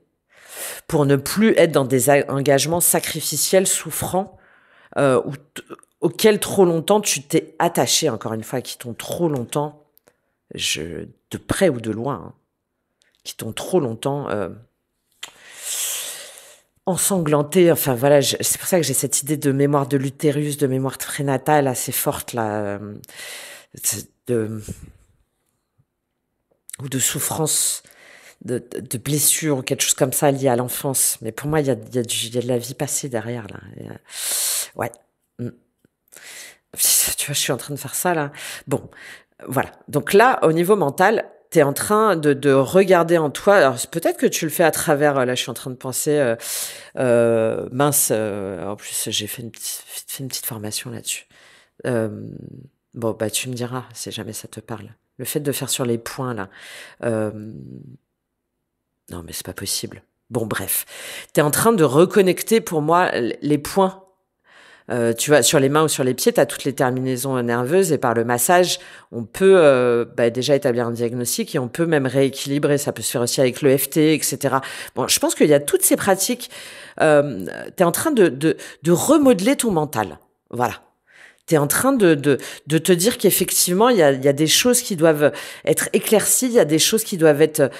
pour ne plus être dans des engagements sacrificiels, souffrants, auxquels trop longtemps tu t'es attaché, encore une fois, qui t'ont trop longtemps, de près ou de loin, hein, qui t'ont trop longtemps ensanglanté. Enfin voilà, c'est pour ça que j'ai cette idée de mémoire de l'utérus, de mémoire prénatale assez forte là, ou de souffrance, de blessures ou quelque chose comme ça lié à l'enfance. Mais pour moi, il y a de la vie passée derrière là. Ouais. Tu vois, je suis en train de faire ça là. Bon, voilà. Donc là, au niveau mental, t'es en train de regarder en toi. Alors peut-être que tu le fais à travers. Là, je suis en train de penser. Mince. En plus, j'ai fait une petite formation là-dessus. Bon, bah tu me diras si jamais ça te parle. Le fait de faire sur les points là. Non, mais c'est pas possible. Bon, bref. T'es en train de reconnecter pour moi les points Tu vois, sur les mains ou sur les pieds, tu as toutes les terminaisons nerveuses et par le massage, on peut déjà établir un diagnostic et on peut même rééquilibrer. Ça peut se faire aussi avec l'EFT, etc. Bon, je pense qu'il y a toutes ces pratiques. Tu es en train de remodeler ton mental. Voilà. Tu es en train de te dire qu'effectivement, il y a des choses qui doivent être éclaircies, il y a des choses qui doivent être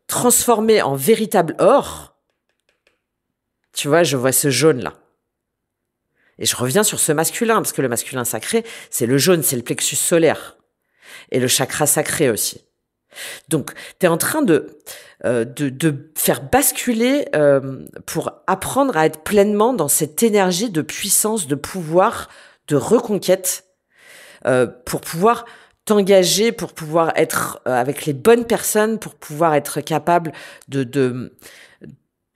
transformées en véritable or. Tu vois, je vois ce jaune-là. Et je reviens sur ce masculin, parce que le masculin sacré, c'est le jaune, c'est le plexus solaire. Et le chakra sacré aussi. Donc, tu es en train de faire basculer pour apprendre à être pleinement dans cette énergie de puissance, de pouvoir, de reconquête, pour pouvoir t'engager, pour pouvoir être avec les bonnes personnes, pour pouvoir être capable de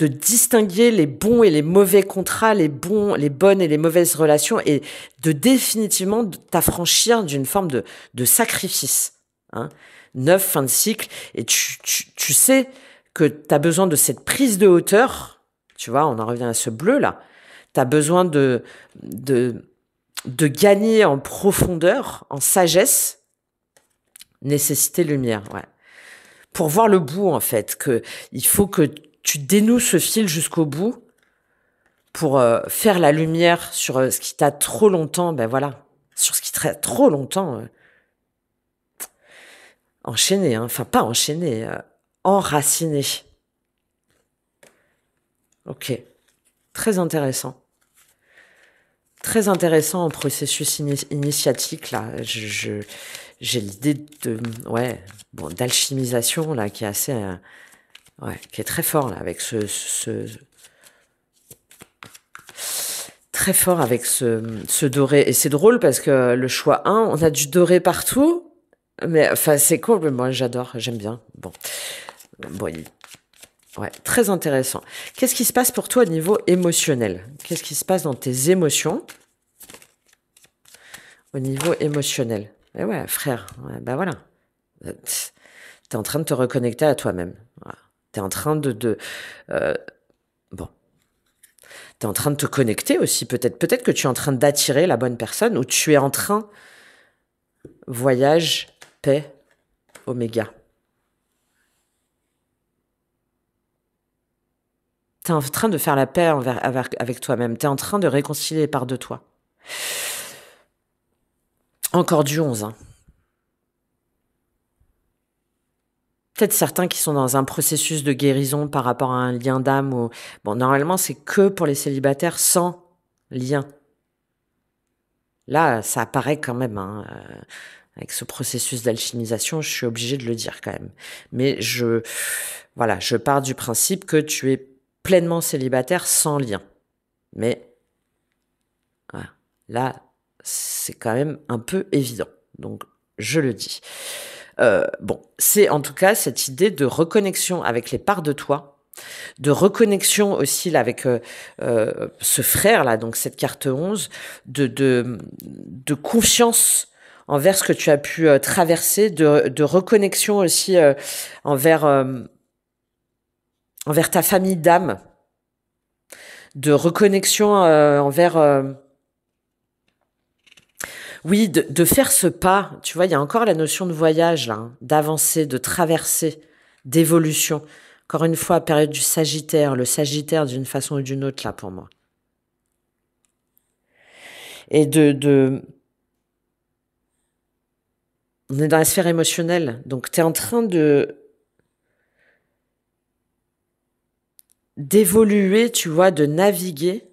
distinguer les bons et les mauvais contrats, les bonnes et les mauvaises relations, et de définitivement t'affranchir d'une forme de sacrifice. Hein. 9, fin de cycle, et tu sais que tu as besoin de cette prise de hauteur, tu vois, on en revient à ce bleu-là, tu as besoin de gagner en profondeur, en sagesse, nécessité lumière, ouais. Pour voir le bout, en fait, il faut que tu dénoues ce fil jusqu'au bout pour faire la lumière sur ce qui t'a trop longtemps, sur ce qui t'a trop longtemps enchaîné, hein. Enfin pas enchaîné, enraciné. Ok, très intéressant. Très intéressant en processus initiatique, là. J'ai l'idée d'alchimisation, là, qui est assez... qui est très fort là avec très fort avec ce doré. Et c'est drôle parce que le choix 1, on a du doré partout, mais enfin c'est cool, moi j'adore, j'aime bien. Bon, très intéressant. Qu'est-ce qui se passe pour toi au niveau émotionnel? Qu'est-ce qui se passe dans tes émotions au niveau émotionnel? Eh ouais, frère, voilà. T'es en train de te reconnecter à toi-même. Voilà. T'es en train t'es en train de te connecter aussi, peut-être que tu es en train d'attirer la bonne personne, ou tu es en train, voyage, paix, oméga. T'es en train de faire la paix avec toi-même, t'es en train de réconcilier les parts de toi. Encore du 11, hein. Peut-être certains qui sont dans un processus de guérison par rapport à un lien d'âme. Bon, normalement, c'est que pour les célibataires sans lien. Là, ça apparaît quand même. Hein, avec ce processus d'alchimisation, je suis obligée de le dire quand même. Mais je pars du principe que tu es pleinement célibataire sans lien. Mais voilà, là, c'est quand même un peu évident. Donc, je le dis. C'est en tout cas cette idée de reconnexion avec les parts de toi, de reconnexion aussi là, avec ce frère là, donc cette carte 11, de confiance envers ce que tu as pu traverser, de reconnexion aussi envers ta famille d'âme, de reconnexion envers oui, de faire ce pas. Tu vois, il y a encore la notion de voyage, là, hein, d'avancer, de traverser, d'évolution. Encore une fois, période du Sagittaire, le Sagittaire d'une façon ou d'une autre, là, pour moi. Et on est dans la sphère émotionnelle, donc tu es en train d'évoluer, tu vois, de naviguer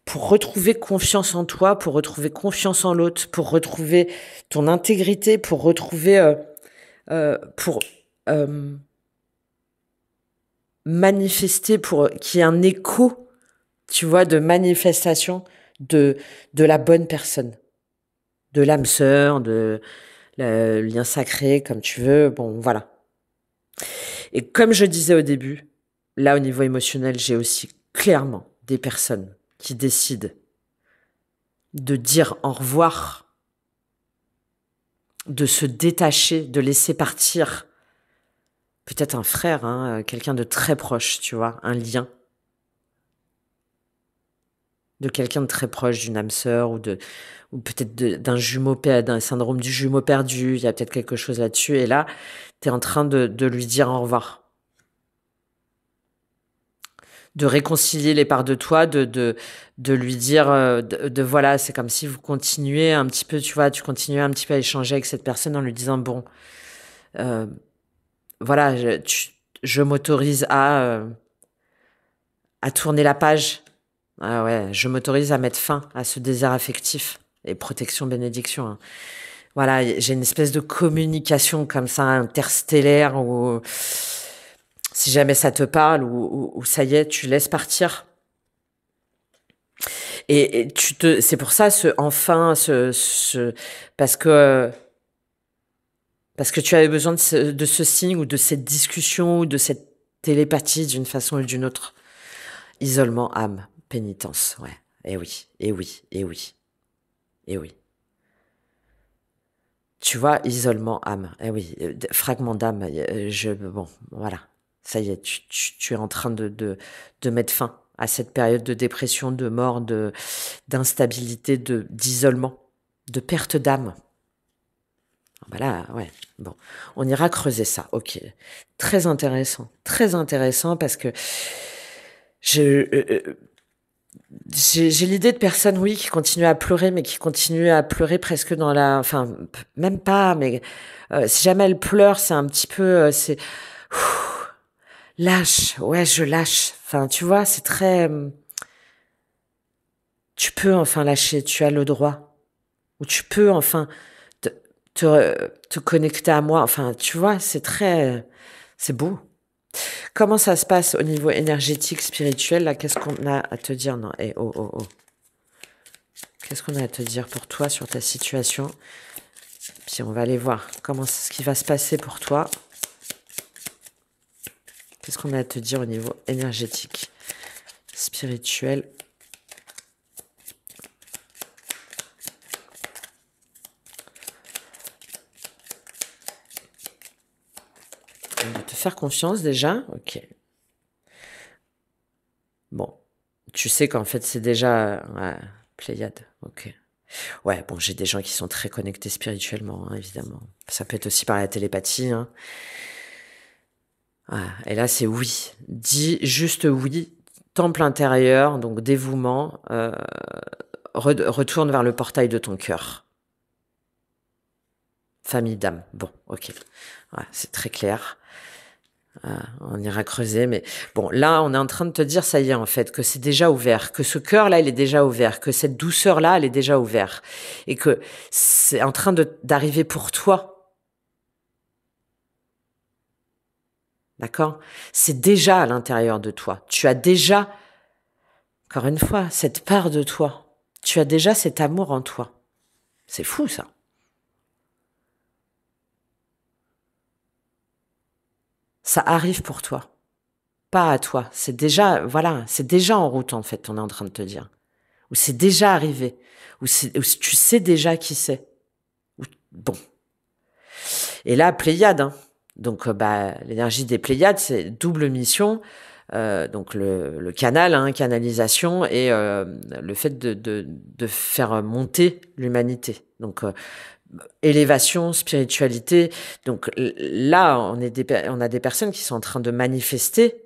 pour retrouver confiance en toi, pour retrouver confiance en l'autre, pour retrouver ton intégrité, pour retrouver, manifester, pour qu'il y ait un écho, tu vois, de manifestation de la bonne personne, de l'âme sœur, de le lien sacré, comme tu veux, bon, voilà. Et comme je disais au début, là, au niveau émotionnel, j'ai aussi clairement des personnes qui décident de dire au revoir, de se détacher, de laisser partir peut-être un frère, hein, quelqu'un de très proche, tu vois, un lien. de quelqu'un de très proche, d'une âme sœur ou peut-être d'un syndrome du jumeau perdu. Il y a peut-être quelque chose là-dessus. Et là, tu es en train de lui dire au revoir. De réconcilier les parts de toi, de lui dire, voilà, c'est comme si vous continuez un petit peu, tu vois, tu continuais un petit peu à échanger avec cette personne en lui disant, bon, euh, voilà, je m'autorise à tourner la page. Ah ouais, je m'autorise à mettre fin à ce désert affectif. Et protection, bénédiction, hein. Voilà, j'ai une espèce de communication comme ça, interstellaire, où si jamais ça te parle, ou ça y est, tu laisses partir. Et c'est pour ça parce que tu avais besoin de ce signe ou de cette discussion ou de cette télépathie d'une façon ou d'une autre. Isolement, âme, pénitence, ouais. Eh oui, eh oui, eh oui, eh oui. Tu vois, isolement, âme, eh oui, fragment d'âme, bon, voilà. Ça y est, tu es en train de mettre fin à cette période de dépression, de mort, d'instabilité, d'isolement, de perte d'âme. Bah là, ouais. Bon, on ira creuser ça. Ok, très intéressant parce que j'ai l'idée de personnes, oui, qui continuent à pleurer, mais qui continuent à pleurer presque enfin, même pas, mais si jamais elles pleurent, c'est un petit peu, lâche, ouais, je lâche. Enfin, tu vois, c'est très, tu peux enfin lâcher, tu as le droit, ou tu peux enfin te, te connecter à moi. Enfin, tu vois, c'est beau. Comment ça se passe au niveau énergétique, spirituel, là? Qu'est-ce qu'on a à te dire? Non, oh. Qu'est-ce qu'on a à te dire pour toi sur ta situation? Puis on va aller voir ce qui va se passer pour toi. Qu'est-ce qu'on a à te dire au niveau énergétique, spirituel? De te faire confiance déjà, ok. Bon, tu sais qu'en fait c'est déjà Pléiade, ok. Ouais, bon, j'ai des gens qui sont très connectés spirituellement, hein, évidemment. Ça peut être aussi par la télépathie, hein. Et là, c'est oui. Dis juste oui. Temple intérieur, donc dévouement, retourne vers le portail de ton cœur. Famille d'âme. Bon, ok. Ouais, c'est très clair. On ira creuser, mais bon, là, on est en train de te dire, ça y est, en fait, que c'est déjà ouvert, que ce cœur-là, il est déjà ouvert, que cette douceur-là, elle est déjà ouverte, et que c'est en train d'arriver pour toi. D'accord? C'est déjà à l'intérieur de toi. Tu as déjà, encore une fois, cette part de toi. Tu as déjà cet amour en toi. C'est fou, ça. Ça arrive pour toi. Pas à toi. C'est déjà, voilà, c'est déjà en route, en fait, on est en train de te dire. Ou c'est déjà arrivé. Ou tu sais déjà qui c'est. Bon. Et là, Pléiade, hein. Donc, l'énergie des Pléiades, c'est double mission. Donc le canal, hein, canalisation et le fait de faire monter l'humanité. Donc élévation, spiritualité. Donc là, on a des personnes qui sont en train de manifester,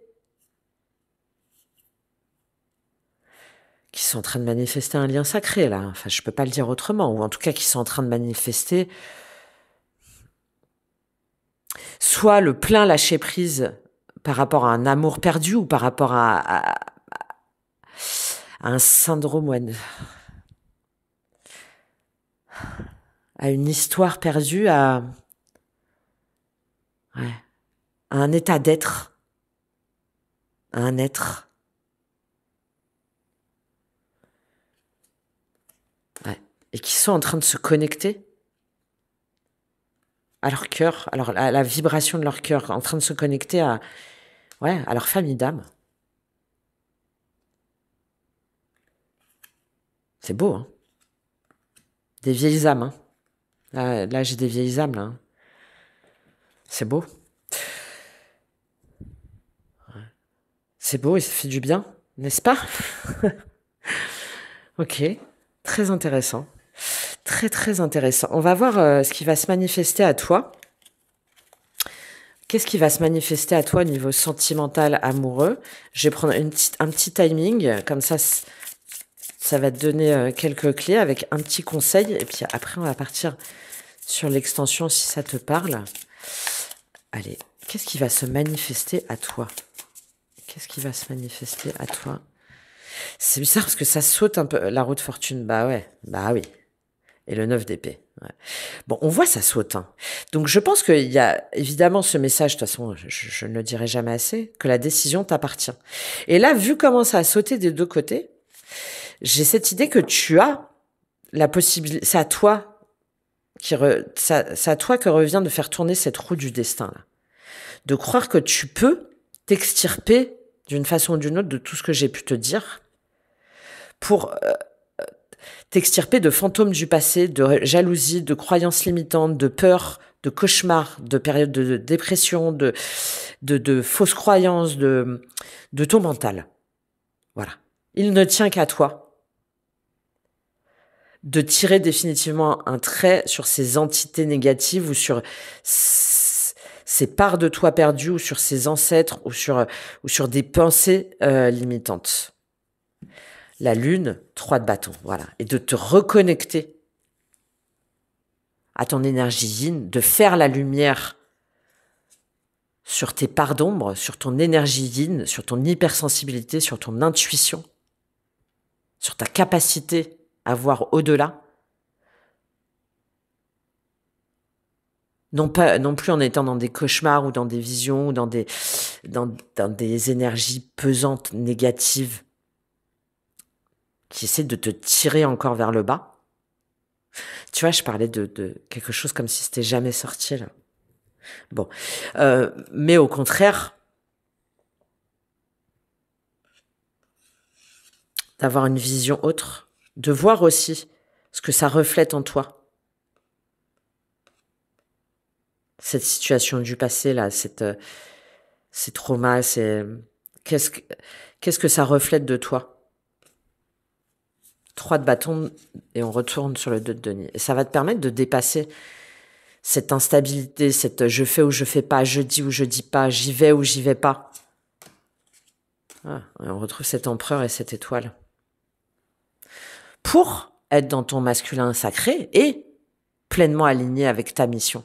un lien sacré là. Enfin, je peux pas le dire autrement, ou en tout cas qui sont en train de manifester soit le plein lâcher prise par rapport à un amour perdu ou par rapport à un syndrome ou à une histoire perdue, ouais, à un état d'être, à un être. Ouais. Et qui sont en train de se connecter à leur cœur, à la vibration de leur cœur, en train de se connecter à leur famille d'âme. C'est beau, hein. Des vieilles âmes, hein. Là j'ai des vieilles âmes, là, hein. C'est beau. C'est beau et ça fait du bien, n'est-ce pas? Ok, très intéressant. Très, très intéressant. On va voir ce qui va se manifester à toi. Qu'est-ce qui va se manifester à toi au niveau sentimental, amoureux? Je vais prendre un petit timing, comme ça va te donner quelques clés avec un petit conseil. Et puis après, on va partir sur l'extension si ça te parle. Allez, qu'est-ce qui va se manifester à toi? Qu'est-ce qui va se manifester à toi? C'est bizarre parce que ça saute un peu. La roue de fortune, bah ouais, bah oui. Et le 9 d'épée. Ouais. Bon, on voit ça saute. Hein. Donc je pense qu'il y a évidemment ce message, de toute façon, je ne le dirai jamais assez, que la décision t'appartient. Et là, vu comment ça a sauté des deux côtés, j'ai cette idée que tu as la possibilité, c'est à toi c'est à toi que revient de faire tourner cette roue du destin là. De croire que tu peux t'extirper d'une façon ou d'une autre de tout ce que j'ai pu te dire pour t'extirper de fantômes du passé, de jalousie, de croyances limitantes, de peur, de cauchemars, de périodes de dépression, de fausses croyances, de ton mental. Voilà. Il ne tient qu'à toi de tirer définitivement un trait sur ces entités négatives ou sur ces parts de toi perdues ou sur ces ancêtres ou sur des pensées limitantes. La lune, 3 de bâton, voilà. Et de te reconnecter à ton énergie yin, de faire la lumière sur tes parts d'ombre, sur ton énergie yin, sur ton hypersensibilité, sur ton intuition, sur ta capacité à voir au-delà. Non plus en étant dans des cauchemars ou dans des visions ou dans des énergies pesantes, négatives, qui essaient de te tirer encore vers le bas. Tu vois, je parlais de quelque chose comme si c'était jamais sorti, là. Bon. Mais au contraire, d'avoir une vision autre, de voir aussi ce que ça reflète en toi. Cette situation du passé, là, ces traumas, qu'est-ce que ça reflète de toi? 3 de bâton et on retourne sur le 2 de denier. Et ça va te permettre de dépasser cette instabilité, cette je fais ou je fais pas, je dis ou je dis pas, j'y vais ou j'y vais pas. Ah, et on retrouve cet empereur et cette étoile. Pour être dans ton masculin sacré et pleinement aligné avec ta mission.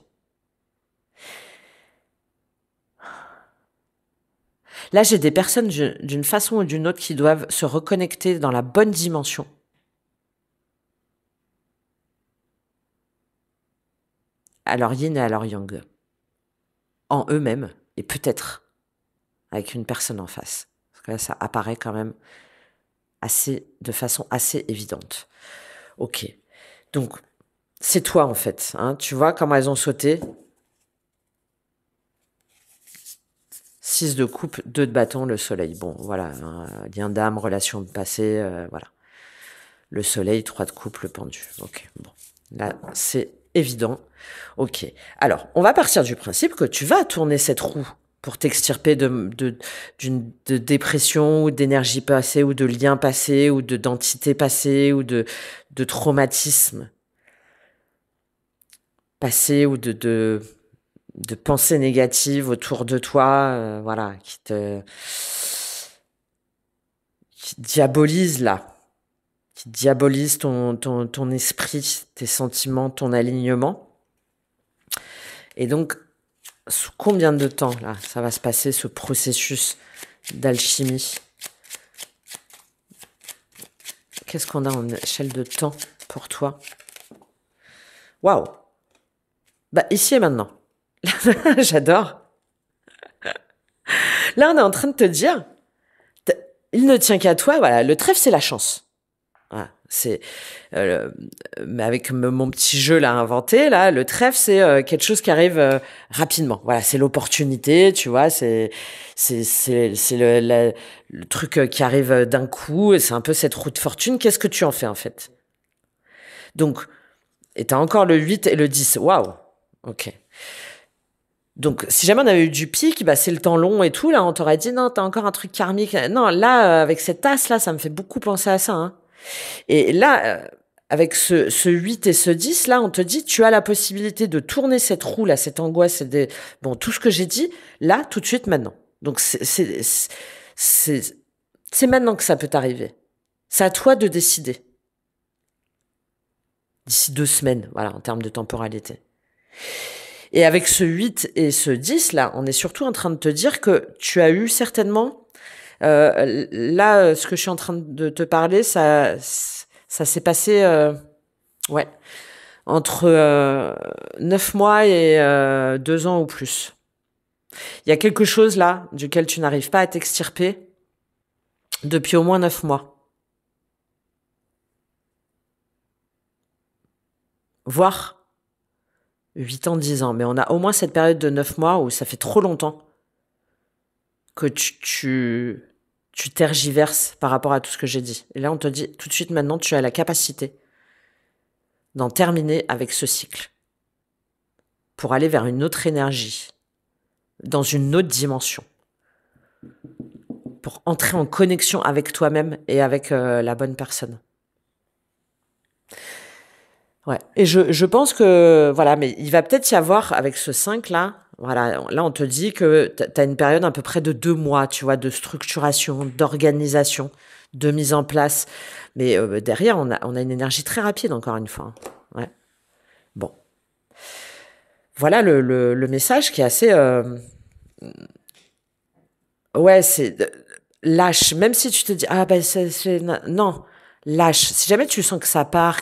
Là, j'ai des personnes d'une façon ou d'une autre qui doivent se reconnecter dans la bonne dimension. À leur yin et à leur yang. En eux-mêmes et peut-être avec une personne en face. Parce que là, ça apparaît quand même de façon assez évidente. Ok. Donc, c'est toi en fait. Hein. Tu vois comment elles ont sauté. 6 de coupe, 2 de bâton, le soleil. Bon, voilà. Lien d'âme, relation de passé, voilà. Le soleil, 3 de coupe, le pendu. Ok, bon. Là, c'est évident. Ok. Alors, on va partir du principe que tu vas tourner cette roue pour t'extirper de dépression ou d'énergie passée ou de liens passés ou d'entités passées ou de traumatisme passé ou de pensées négatives autour de toi, voilà, qui diabolisent là, qui diabolisent ton esprit, tes sentiments, ton alignement. Et donc, sous combien de temps là ça va se passer ce processus d'alchimie? Qu'est-ce qu'on a en échelle de temps pour toi? Waouh! Bah ici et maintenant. J'adore. Là, on est en train de te dire, il ne tient qu'à toi. Voilà, le trèfle, c'est la chance. Voilà, c'est mais avec mon petit jeu là inventé là, le trèfle c'est quelque chose qui arrive rapidement. Voilà, c'est l'opportunité, tu vois, c'est le truc qui arrive d'un coup. Et c'est un peu cette roue de fortune. Qu'est-ce que tu en fais en fait? Donc, et t'as encore le 8 et le 10. Waouh. Ok. Donc, si jamais on avait eu du pic, bah, c'est le temps long et tout, là, on t'aurait dit, non, t'as encore un truc karmique. Non, là, avec cette tasse, là, ça me fait beaucoup penser à ça, hein. Et là, avec ce 8 et ce 10, là, on te dit, tu as la possibilité de tourner cette roue, là, cette angoisse, bon, tout ce que j'ai dit, là, tout de suite, maintenant. Donc, c'est maintenant que ça peut t'arriver. C'est à toi de décider. D'ici 2 semaines, voilà, en termes de temporalité. Et avec ce 8 et ce 10, là, on est surtout en train de te dire que tu as eu certainement, là, ce que je suis en train de te parler, ça s'est passé, ouais, entre 9 mois et 2 ans ou plus. Il y a quelque chose là, duquel tu n'arrives pas à t'extirper depuis au moins 9 mois. Voire 8 ans, 10 ans. Mais on a au moins cette période de 9 mois où ça fait trop longtemps que tu tergiverses par rapport à tout ce que j'ai dit. Et là, on te dit tout de suite maintenant, tu as la capacité d'en terminer avec ce cycle pour aller vers une autre énergie, dans une autre dimension, pour entrer en connexion avec toi-même et avec la bonne personne. Ouais. Et je pense que, voilà, mais il va peut-être y avoir, avec ce 5 là, voilà, là on te dit que tu as une période à peu près de 2 mois, tu vois, de structuration, d'organisation, de mise en place. Mais derrière, on a une énergie très rapide, encore une fois. Ouais. Bon. Voilà le message qui est assez... ouais, c'est... lâche. Même si tu te dis, ah ben non, lâche. Si jamais tu sens que ça part,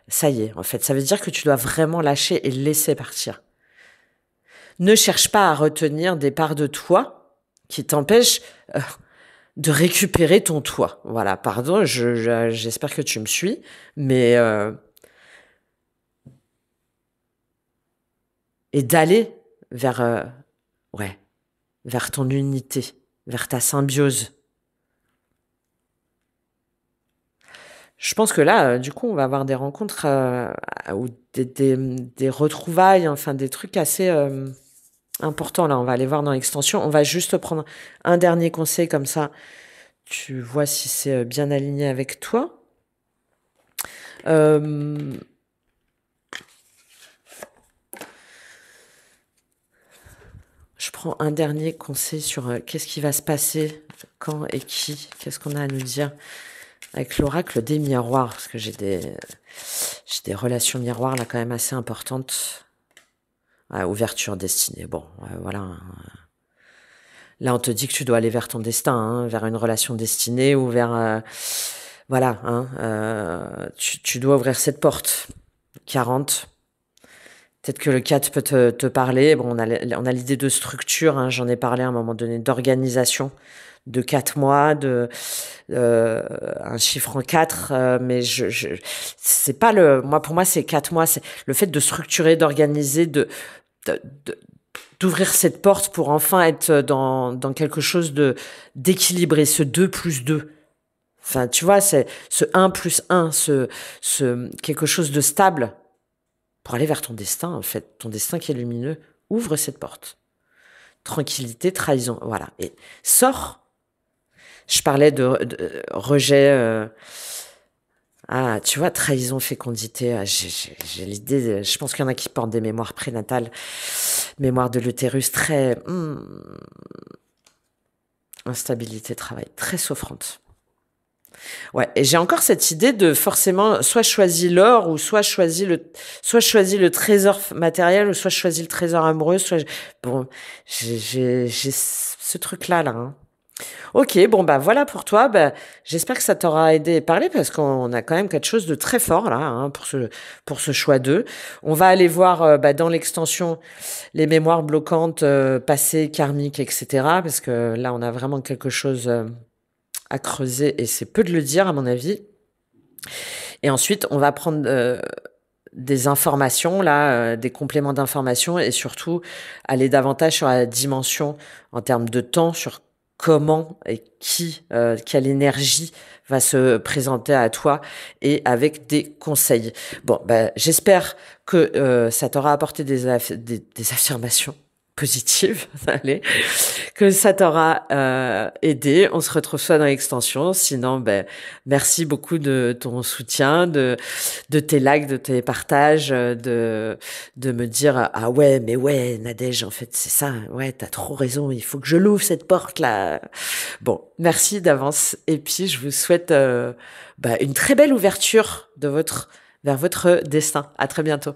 ça y est, en fait. Ça veut dire que tu dois vraiment lâcher et laisser partir. Ne cherche pas à retenir des parts de toi qui t'empêchent de récupérer ton toi. Voilà, pardon, j'espère que tu me suis, mais... et d'aller vers... ouais, vers ton unité, vers ta symbiose. Je pense que là, du coup, on va avoir des rencontres ou des retrouvailles, enfin des trucs assez importants. Là, on va aller voir dans l'extension. On va juste prendre un dernier conseil comme ça. Tu vois si c'est bien aligné avec toi. Je prends un dernier conseil sur qu'est-ce qui va se passer, quand et qui, qu'est-ce qu'on a à nous dire avec l'oracle des miroirs, parce que j'ai des relations miroirs là quand même assez importantes. Ouais, ouverture destinée. Bon, voilà. Là, on te dit que tu dois aller vers ton destin, hein, vers une relation destinée ou vers... voilà, hein, tu dois ouvrir cette porte. 40. Peut-être que le 4 peut te parler. Bon, on a l'idée de structure, hein, j'en ai parlé à un moment donné, d'organisation, de 4 mois, un chiffre en 4, mais c'est pas pour moi, c'est 4 mois, c'est le fait de structurer, d'organiser, d'ouvrir cette porte pour enfin être dans quelque chose d'équilibré, ce 2 plus 2. Enfin, tu vois, c'est ce 1 plus 1, quelque chose de stable pour aller vers ton destin, en fait. Ton destin qui est lumineux. Ouvre cette porte. Tranquillité, trahison, voilà. Et sors. Je parlais de rejet. Tu vois, trahison, fécondité. J'ai l'idée. Je pense qu'il y en a qui portent des mémoires prénatales, mémoire de l'utérus très instabilité, travail, très souffrante. Ouais, et j'ai encore cette idée de forcément soit je choisis l'or ou soit je choisis le trésor matériel ou soit je choisis le trésor amoureux, bon, j'ai ce truc là hein. Ok, bon bah voilà pour toi. Bah, j'espère que ça t'aura aidé à parler parce qu'on a quand même quelque chose de très fort là hein, pour ce choix 2. On va aller voir dans l'extension les mémoires bloquantes passées, karmiques, etc. Parce que là on a vraiment quelque chose à creuser et c'est peu de le dire à mon avis. Et ensuite on va prendre des informations là, des compléments d'informations et surtout aller davantage sur la dimension en termes de temps, sur comment et quelle énergie va se présenter à toi et avec des conseils. Bon, j'espère que ça t'aura apporté des affirmations positive, allez, que ça t'aura aidé. On se retrouve soit dans l'extension, sinon, ben, merci beaucoup de ton soutien, de tes likes, de tes partages, de me dire ah ouais, mais ouais, Nadège, en fait, c'est ça, ouais, t'as trop raison, il faut que je l'ouvre cette porte-là. Bon, merci d'avance. Et puis, je vous souhaite une très belle ouverture vers votre destin. À très bientôt.